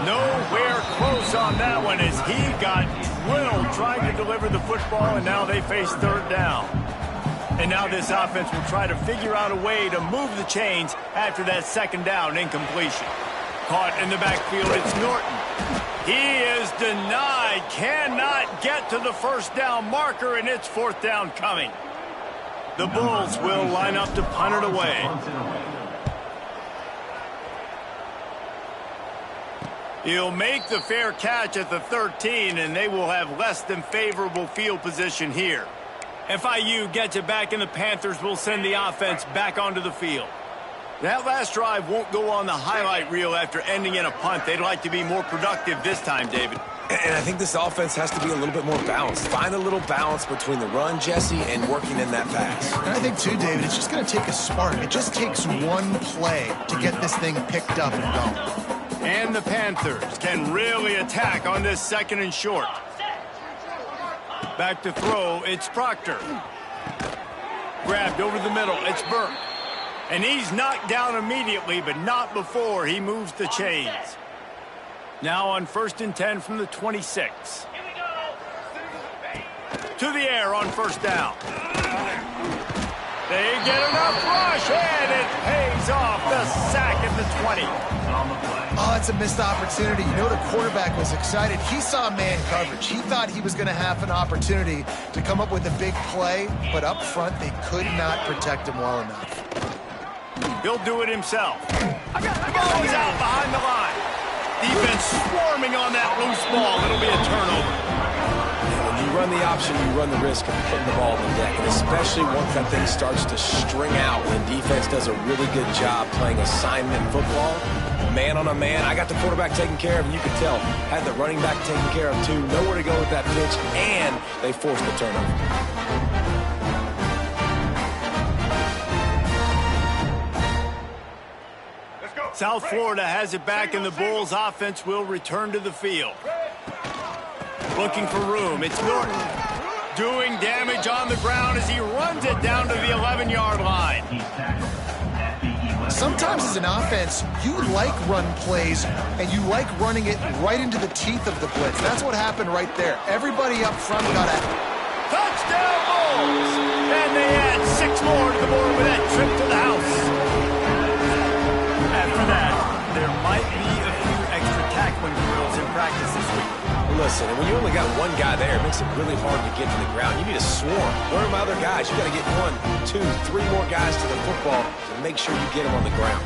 Nowhere close on that one as he got drilled trying to deliver the football, and now they face third down. And now this offense will try to figure out a way to move the chains after that second down incompletion. Caught in the backfield, it's Norton. He is denied, cannot get to the first down marker, and it's fourth down coming. The Bulls will line up to punt it away. He'll make the fair catch at the 13, and they will have less than favorable field position here. FIU gets it back, and the Panthers will send the offense back onto the field. That last drive won't go on the highlight reel after ending in a punt. They'd like to be more productive this time, David. And I think this offense has to be a little bit more balanced. Find a little balance between the run, Jesse, and working in that pass. And I think, too, David, it's just going to take a spark. It just takes one play to get this thing picked up and going. And the Panthers can really attack on this second and short. Back to throw, it's Proctor. Grabbed over the middle, it's Burke. And he's knocked down immediately, but not before he moves the chains. Now on 1st and 10 from the 26. To the air on first down. They get enough rush, and it pays off. The sack at the 20. Oh, it's a missed opportunity. You know the quarterback was excited. He saw man coverage. He thought he was going to have an opportunity to come up with a big play, but up front they could not protect him well enough. He'll do it himself. The ball is out behind the line. Defense swarming on that loose ball. It'll be a turnover. When you you run the option, you run the risk of putting the ball on the deck, and especially once that thing starts to string out when defense does a really good job playing assignment football. Man on a man, I got the quarterback taken care of, and you can tell, had the running back taken care of too, nowhere to go with that pitch, and they forced the turnover. South Florida has it back, and the Bulls offense will return to the field. Looking for room. It's Norton doing damage on the ground as he runs it down to the 11-yard line. Sometimes as an offense, you like run plays, and you like running it right into the teeth of the blitz. That's what happened right there. Everybody up front got a touchdown Bulls! And they add 6 more to the board with that trip to the house. After that, there might be a few extra tackling drills in practice this week. Listen, when you only got one guy there, it makes it really hard to get to the ground. You need a swarm. Where are my other guys? You got to get 1, 2, 3 more guys to the football to make sure you get them on the ground.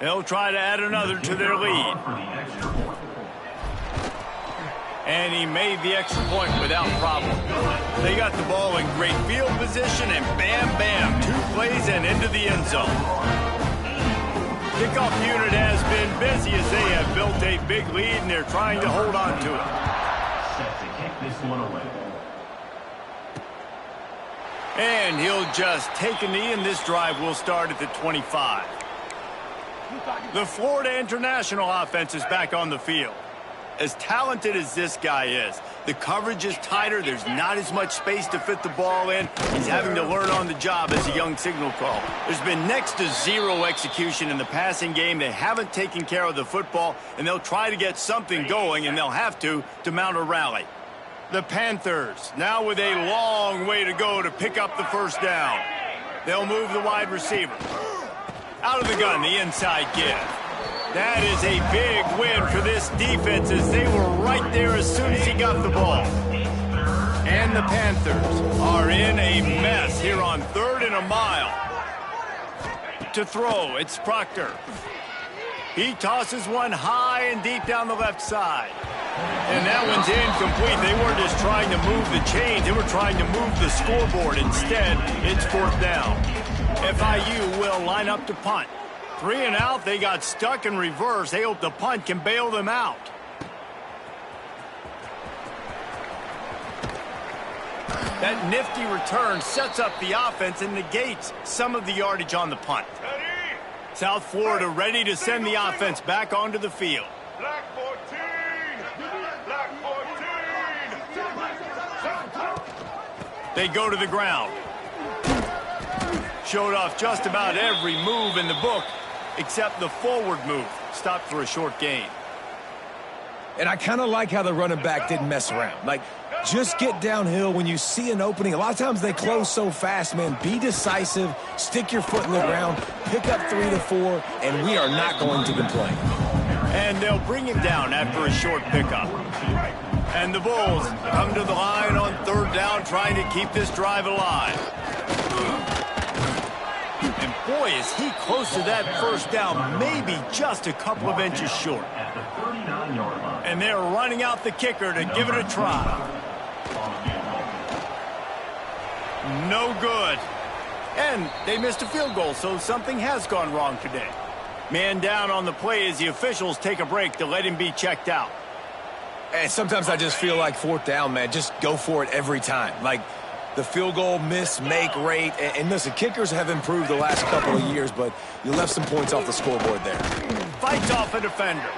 They'll try to add another to their lead. And he made the extra point without problem. They got the ball in great field position, and bam, bam, 2 plays and into the end zone. Kickoff unit has been busy as they have built a big lead, and they're trying to hold on to it. Set to kick this one away. And he'll just take a knee, and this drive will start at the 25. The Florida International offense is back on the field. As talented as this guy is, the coverage is tighter. There's not as much space to fit the ball in. He's having to learn on the job as a young signal call. There's been next to zero execution in the passing game. They haven't taken care of the football, and they'll try to get something going, and they'll have to mount a rally. The Panthers now with a long way to go to pick up the first down. They'll move the wide receiver. Out of the gun, the inside give. That is a big win for this defense as they were right there as soon as he got the ball. And the Panthers are in a mess here on 3rd and a mile. To throw, it's Proctor. He tosses one high and deep down the left side. And that one's incomplete. They weren't just trying to move the chains. They were trying to move the scoreboard. Instead, it's 4th down. FIU will line up to punt. 3 and out, they got stuck in reverse. They hope the punt can bail them out. That nifty return sets up the offense and negates some of the yardage on the punt. South Florida ready to send the offense back onto the field. Black 14! Black 14! They go to the ground. Showed off just about every move in the book except the forward move. Stopped for a short gain. And I kind of like how the running back didn't mess around. Like, just get downhill when you see an opening. A lot of times they close so fast, man. Be decisive, stick your foot in the ground, pick up 3 to 4, and we are not going to complain. And they'll bring him down after a short pickup. And the Bulls come to the line on 3rd down, trying to keep this drive alive. And boy, is he close to that first down, maybe just a couple of inches short. And they're running out the kicker to give it a try. No good. And they missed a field goal, so something has gone wrong today. Man down on the play as the officials take a break to let him be checked out. And sometimes I just feel like 4th down, man, just go for it every time. Like, the field goal miss-make rate. And listen, kickers have improved the last couple of years, but you left some points off the scoreboard there. Fights off a defender.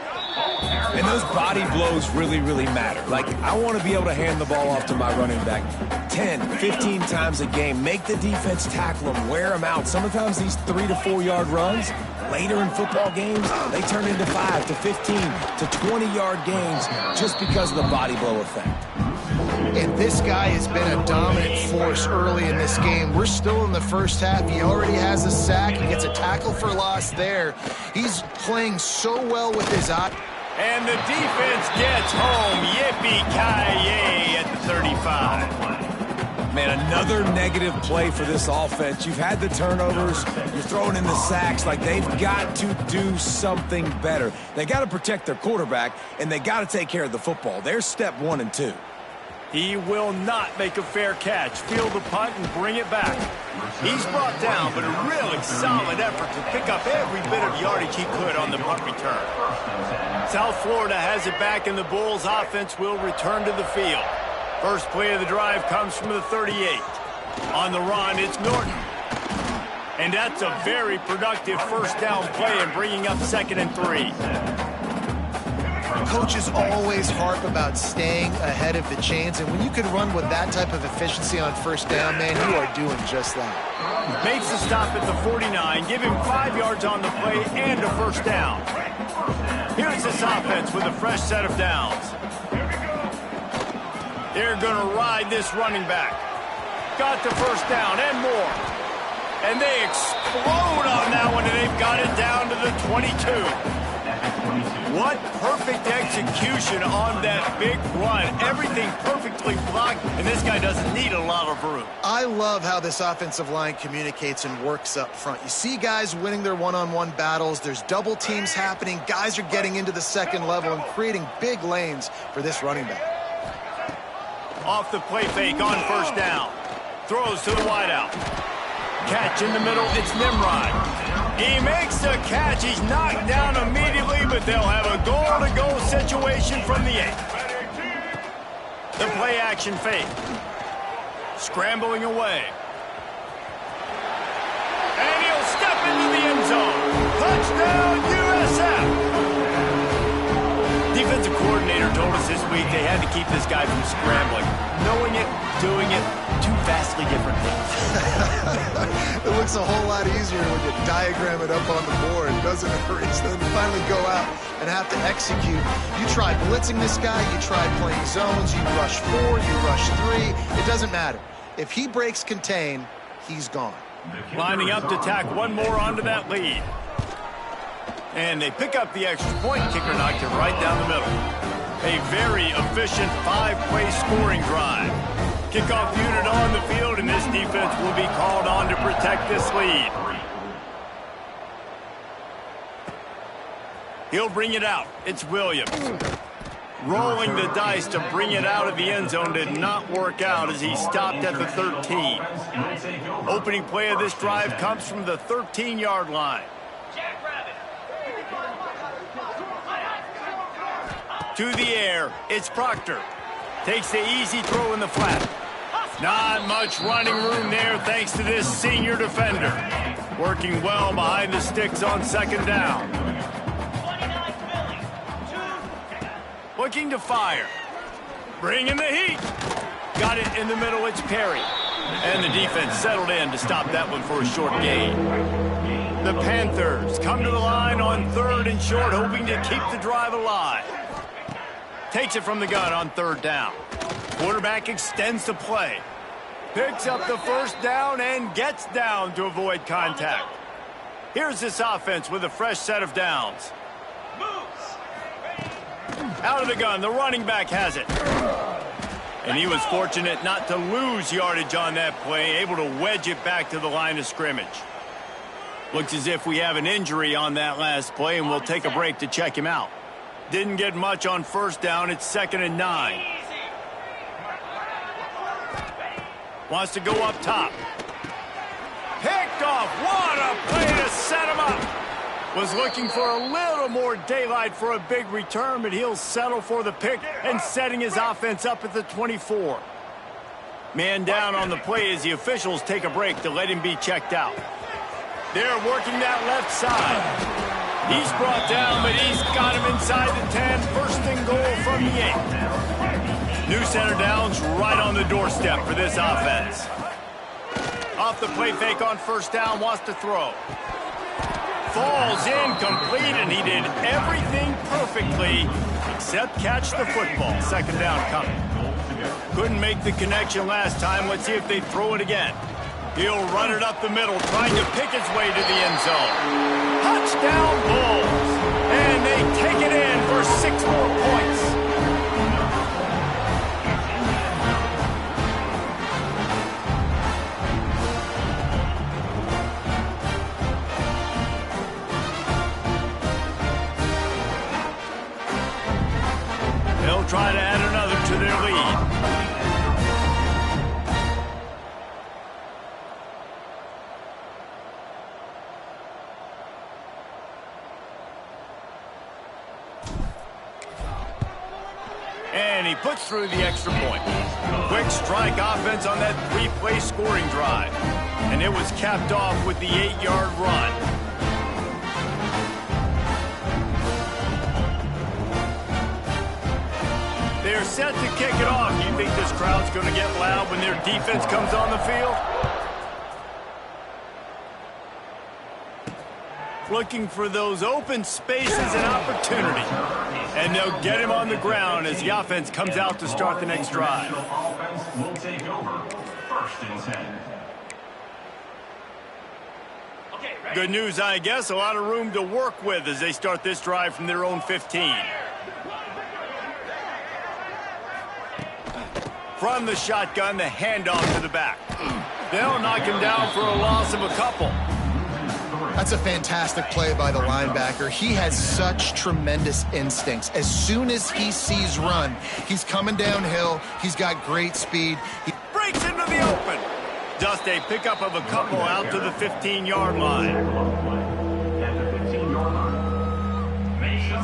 And those body blows really, really matter. Like, I want to be able to hand the ball off to my running back 10, 15 times a game. Make the defense tackle them, wear them out. Sometimes these 3 to 4 yard runs, later in football games, they turn into 5 to 15 to 20 yard gains just because of the body blow effect. And this guy has been a dominant force early in this game. We're still in the first half. He already has a sack. He gets a tackle for loss there. He's playing so well with his eye. And the defense gets home. Yippee-ki-yay at the 35. Man, another negative play for this offense. You've had the turnovers. You're throwing in the sacks. Like, they've got to do something better. They got to protect their quarterback, and they got to take care of the football. There's step 1 and 2. He will not make a fair catch. Field the punt and bring it back. He's brought down, but a really solid effort to pick up every bit of yardage he could on the punt return. South Florida has it back, and the Bulls offense will return to the field. First play of the drive comes from the 38. On the run, it's Norton. And that's a very productive first down play and bringing up 2nd and 3. Coaches always harp about staying ahead of the chains, and when you can run with that type of efficiency on first down, man, you are doing just that. Makes the stop at the 49, give him 5 yards on the play and a first down. Here's this offense with a fresh set of downs. They're going to ride this running back. Got the first down and more. And they explode on that one, and they've got it down to the 22. What perfect execution on that big run. Everything perfectly blocked, and this guy doesn't need a lot of room. I love how this offensive line communicates and works up front. You see guys winning their one-on-one battles. There's double teams happening. Guys are getting into the second level and creating big lanes for this running back. Off the play fake on first down. Throws to the wideout. Catch in the middle, it's Nimrod. He makes the catch. He's knocked down immediately, but they'll have a goal-to-go situation from the 8. The play-action fake. Scrambling away. And he'll step into the end zone. Touchdown, USF! Defensive coordinator told us this week they had to keep this guy from scrambling. Knowing it, doing it, two vastly different things. It looks a whole lot easier when you diagram it up on the board, doesn't it? So then finally go out and have to execute. You try blitzing this guy, you try playing zones, you rush 4, you rush 3. It doesn't matter. If he breaks contain, he's gone. Lining up to tack one more onto that lead. And they pick up the extra point. Kicker knocked it right down the middle. A very efficient 5-play scoring drive. Kickoff unit on the field, and this defense will be called on to protect this lead. He'll bring it out. It's Williams. Rolling the dice to bring it out of the end zone did not work out as he stopped at the 13. Opening play of this drive comes from the 13-yard line. To the air, it's Proctor. Takes the easy throw in the flat. Not much running room there thanks to this senior defender. Working well behind the sticks on second down. Looking to fire. Bringing the heat. Got it in the middle, it's Perry. And the defense settled in to stop that one for a short gain. The Panthers come to the line on 3rd and short, hoping to keep the drive alive. Takes it from the gun on 3rd down. Quarterback extends the play. Picks up the first down and gets down to avoid contact. Here's this offense with a fresh set of downs. Out of the gun, the running back has it. And he was fortunate not to lose yardage on that play, able to wedge it back to the line of scrimmage. Looks as if we have an injury on that last play, and we'll take a break to check him out. Didn't get much on first down. It's 2nd and 9. Wants to go up top. Picked off. What a play to set him up. Was looking for a little more daylight for a big return, but he'll settle for the pick and setting his offense up at the 24. Man down on the play as the officials take a break to let him be checked out. They're working that left side. He's brought down, but he's got him inside the 10. First and goal from the 8. New center downs right on the doorstep for this offense. Off the play fake on first down, wants to throw. Falls incomplete, and he did everything perfectly except catch the football. Second down coming. Couldn't make the connection last time. Let's see if they throw it again. He'll run it up the middle, trying to pick his way to the end zone. Touchdown Bulls. And they take it in for 6 more points. They'll try to add another to their lead. And he puts through the extra point. Quick strike offense on that three-play scoring drive. And it was capped off with the 8-yard run. They're set to kick it off. You think this crowd's going to get loud when their defense comes on the field? Looking for those open spaces and opportunity. And they'll get him on the ground as the offense comes out to start the next drive. Offense will take over. 1st and 10. Good news, I guess. A lot of room to work with as they start this drive from their own 15. From the shotgun, the handoff to the back. They'll knock him down for a loss of a couple. That's a fantastic play by the linebacker. He has such tremendous instincts. As soon as he sees run, he's coming downhill. He's got great speed. He breaks into the open. Just a pickup of a couple out to the 15-yard line.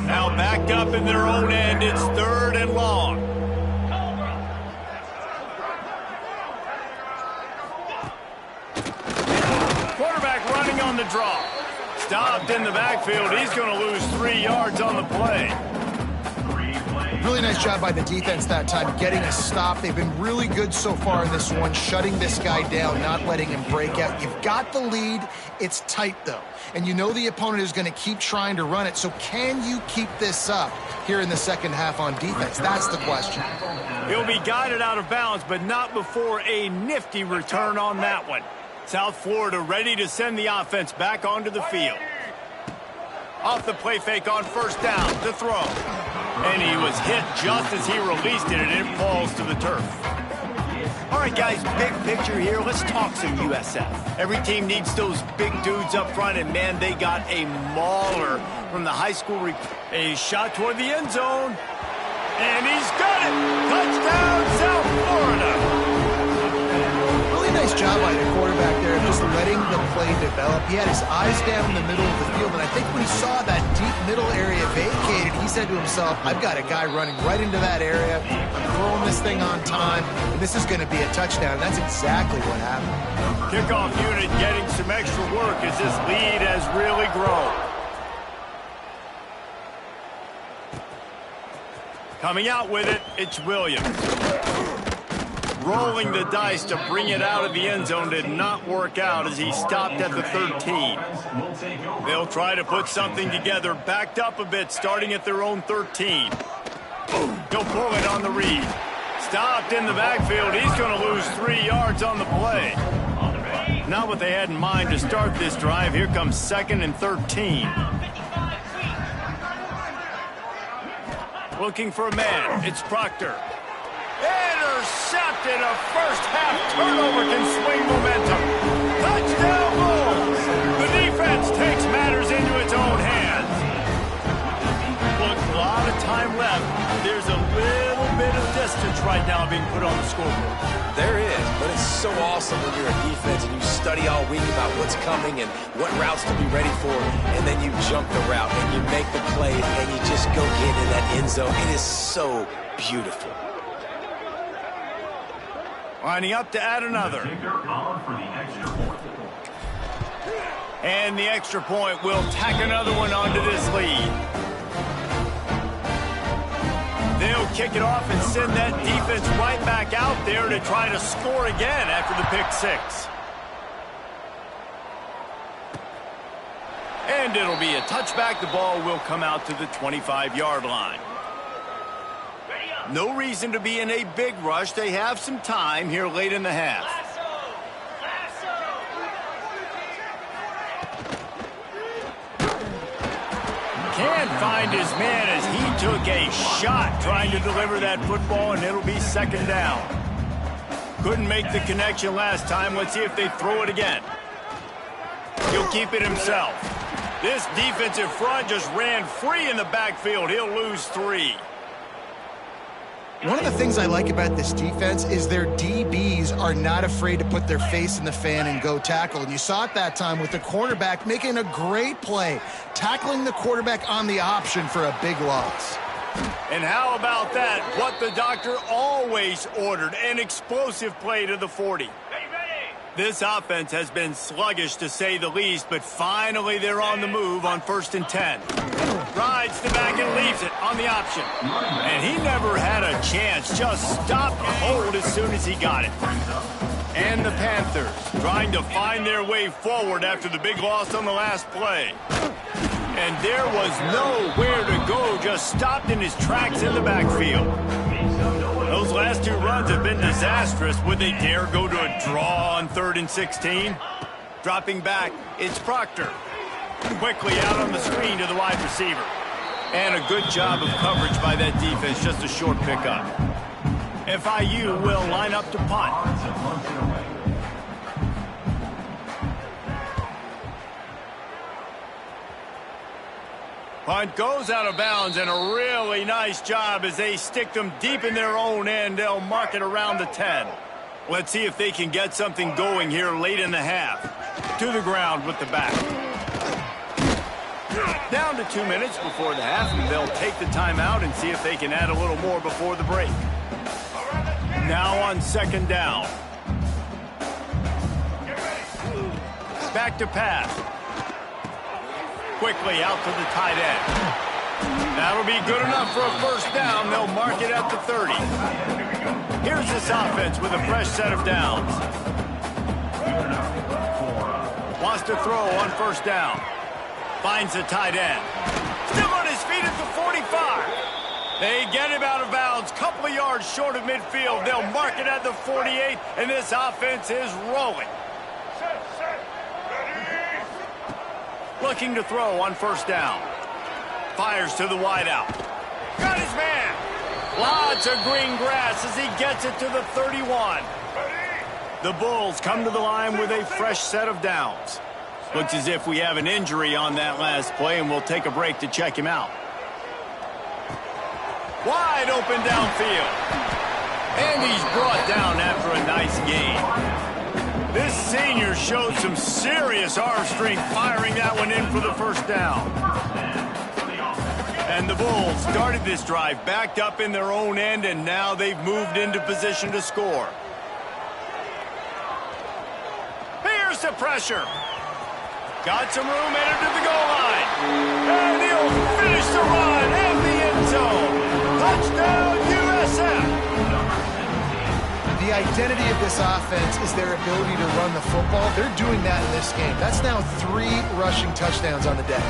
Now backed up in their own end. It's 3rd and long. Quarterback running on the draw. Stopped in the backfield. He's going to lose 3 yards on the play. Really nice job by the defense that time, getting a stop. They've been really good so far in this one, shutting this guy down, not letting him break out. You've got the lead. It's tight, though. And you know the opponent is going to keep trying to run it. So can you keep this up here in the second half on defense? That's the question. He'll be guided out of bounds, but not before a nifty return on that one. South Florida ready to send the offense back onto the field. Off the play fake on 1st down to throw. And he was hit just as he released it, and it falls to the turf. All right, guys, big picture here. Let's talk some USF. Every team needs those big dudes up front, and, man, they got a mauler from the high school. A shot toward the end zone. And he's got it. Touchdown, South Florida. Nice job by the quarterback there, just letting the play develop. He had his eyes down the middle of the field, and I think when he saw that deep middle area vacated, he said to himself, I've got a guy running right into that area. I'm throwing this thing on time, and this is going to be a touchdown. That's exactly what happened. Kickoff unit getting some extra work as this lead has really grown. Coming out with it, it's Williams. Rolling the dice to bring it out of the end zone did not work out as he stopped at the 13. They'll try to put something together, backed up a bit, starting at their own 13. He'll pull it on the read. Stopped in the backfield. He's going to lose 3 yards on the play. Not what they had in mind to start this drive. Here comes 2nd and 13. Looking for a man. It's Proctor. Intercepted. A first-half turnover can swing momentum. Touchdown Bulls. The defense takes matters into its own hands. Look, a lot of time left. There's a little bit of distance right now being put on the scoreboard. There is, but it's so awesome when you're a defense and you study all week about what's coming and what routes to be ready for, and then you jump the route and you make the play and you just go get in that end zone. It is so beautiful. Lining up to add another. And the extra point will tack another one onto this lead. They'll kick it off and send that defense right back out there to try to score again after the pick six. And it'll be a touchback. The ball will come out to the 25-yard line. No reason to be in a big rush. They have some time here late in the half. Can't find his man as he took a shot trying to deliver that football, and it'll be 2nd down. Couldn't make the connection last time. Let's see if they throw it again. He'll keep it himself. This defensive front just ran free in the backfield. He'll lose 3. One of the things I like about this defense is their DBs are not afraid to put their face in the fan and go tackle. And you saw it that time with the cornerback making a great play, tackling the quarterback on the option for a big loss. And how about that? What the doctor always ordered, an explosive play to the 40. This offense has been sluggish to say the least, but finally they're on the move on 1st and 10. Rides the back and leaves it on the option. And he never had a chance, just stopped cold as soon as he got it. And the Panthers trying to find their way forward after the big loss on the last play. And there was nowhere to go, just stopped in his tracks in the backfield. Those last 2 runs have been disastrous. Would they dare go to a draw on 3rd and 16? Dropping back, it's Proctor. Quickly out on the screen to the wide receiver. And a good job of coverage by that defense, just a short pickup. FIU will line up to punt. Punt goes out of bounds, and a really nice job as they stick them deep in their own end. They'll mark it around the 10. Let's see if they can get something going here late in the half. To the ground with the back. Down to 2 minutes before the half, and they'll take the timeout and see if they can add a little more before the break. Now on 2nd down. Back to pass. Quickly out to the tight end. That'll be good enough for a 1st down. They'll mark it at the 30. Here's this offense with a fresh set of downs. Wants to throw on 1st down. Finds the tight end. Still on his feet at the 45. They get him out of bounds. Couple of yards short of midfield. They'll mark it at the 48, and this offense is rolling. Looking to throw on 1st down. Fires to the wideout. Got his man. Lots of green grass as he gets it to the 31. The Bulls come to the line with a fresh set of downs. Looks as if we have an injury on that last play, and we'll take a break to check him out. Wide open downfield. And he's brought down after a nice gain. This senior showed some serious arm strength firing that one in for the 1st down. And the Bulls started this drive backed up in their own end, and now they've moved into position to score. Here's the pressure. Got some room, entered to the goal line. And he'll finish the run in the end zone. Touchdown, USF. The identity of this offense is their ability to run the football. They're doing that in this game. That's now 3 rushing touchdowns on the day.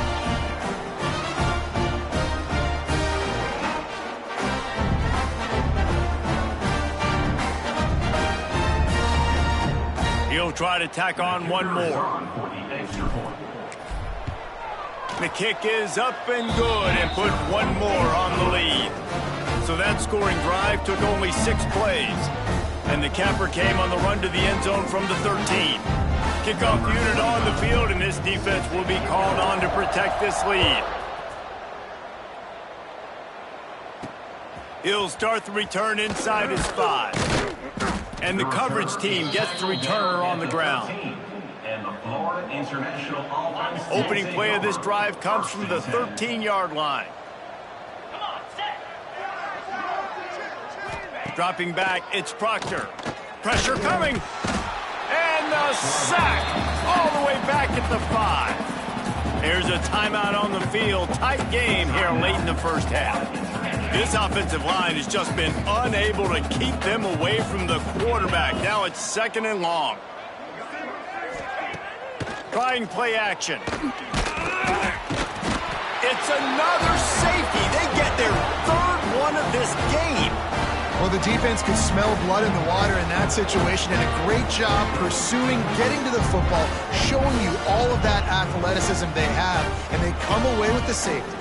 He'll try to tack on one more. The kick is up and good and put one more on the lead. So that scoring drive took only 6 plays. And the capper came on the run to the end zone from the 13. Kickoff unit on the field, and this defense will be called on to protect this lead. He'll start the return inside his 5. And the coverage team gets the returner on the ground. Opening play of this drive comes from the 13-yard line. Dropping back, it's Proctor. Pressure coming. And the sack all the way back at the 5. There's a timeout on the field. Tight game here late in the 1st half. This offensive line has just been unable to keep them away from the quarterback. Now it's 2nd and long. Trying play action. It's another safety. They get their 3rd one of this game. Well, the defense could smell blood in the water in that situation, and a great job pursuing, getting to the football, showing you all of that athleticism they have, and they come away with the safety.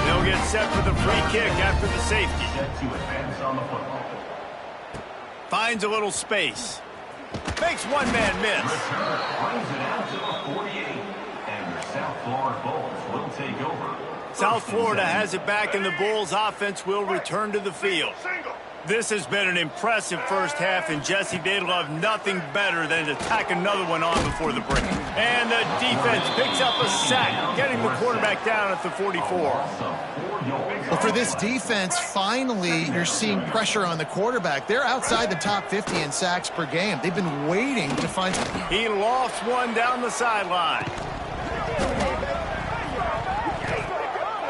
They'll get set for the free kick after the safety. Finds a little space. Makes one man miss. Brings it out to the 48. And your South Florida Bulls will take over. South Florida has it back, and the Bulls offense will return to the field. This has been an impressive first half, and Jesse, they'd love nothing better than to tack another one on before the break. And the defense picks up a sack, getting the quarterback down at the 44. Well, for this defense, finally, you're seeing pressure on the quarterback. They're outside the top 50 in sacks per game. They've been waiting to find... He lost one down the sideline.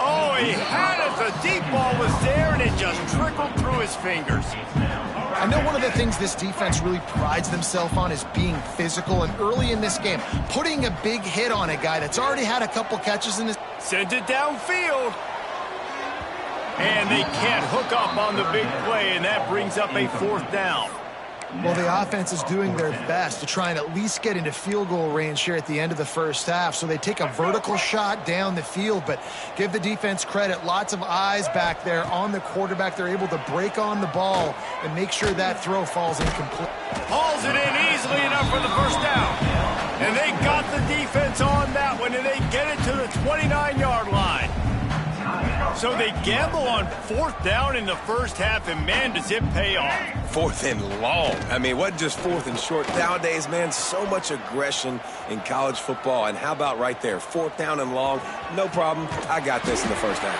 Oh, he had it. The deep ball was there, and it just trickled through his fingers. I know one of the things this defense really prides themselves on is being physical, and early in this game, putting a big hit on a guy that's already had a couple catches in this... Sends it downfield. And they can't hook up on the big play, and that brings up a fourth down. Well, the offense is doing their best to try and at least get into field goal range here at the end of the first half. So they take a vertical shot down the field, but give the defense credit. Lots of eyes back there on the quarterback. They're able to break on the ball and make sure that throw falls incomplete. Hauls it in easily enough for the first down. And they got the defense on that one, and they get it to the 29-yard line. So they gamble on fourth down in the first half, and man, does it pay off. Fourth and long. I mean, what just fourth and short? Nowadays, man, so much aggression in college football. And how about right there? Fourth down and long, no problem. I got this in the first half.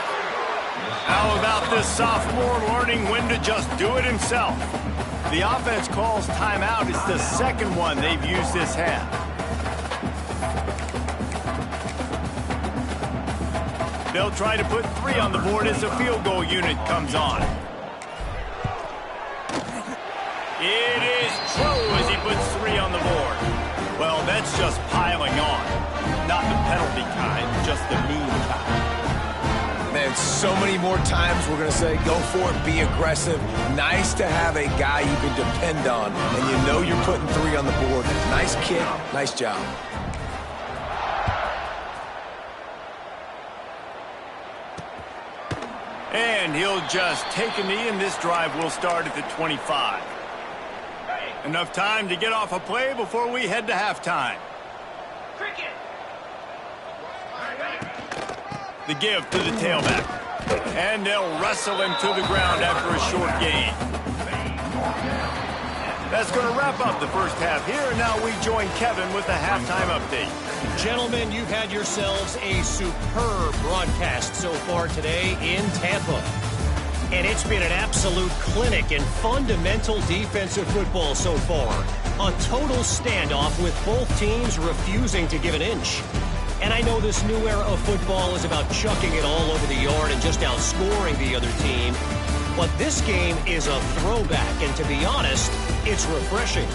How about this sophomore learning when to just do it himself? The offense calls timeout. It's the second one they've used this half. They'll try to put 3 on the board as the field goal unit comes on. It is true as he puts 3 on the board. Well, that's just piling on. Not the penalty kind, just the mean kind. Man, so many more times we're going to say, go for it, be aggressive. Nice to have a guy you can depend on, and you know you're putting 3 on the board. Nice kick, nice job. And he'll just take a knee, and this drive will start at the 25. Enough time to get off a play before we head to halftime. The give to the tailback. And they'll wrestle him to the ground after a short gain. That's going to wrap up the first half here, and now we join Kevin with the halftime update. Gentlemen, you've had yourselves a superb broadcast so far today in Tampa. And it's been an absolute clinic in fundamental defensive football so far. A total standoff with both teams refusing to give an inch. And I know this new era of football is about chucking it all over the yard and just outscoring the other team. But this game is a throwback, and to be honest, it's refreshing.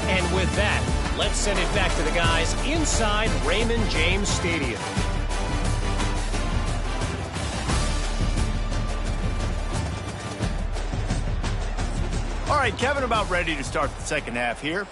And with that, let's send it back to the guys inside Raymond James Stadium. All right, Kevin, about ready to start the second half here.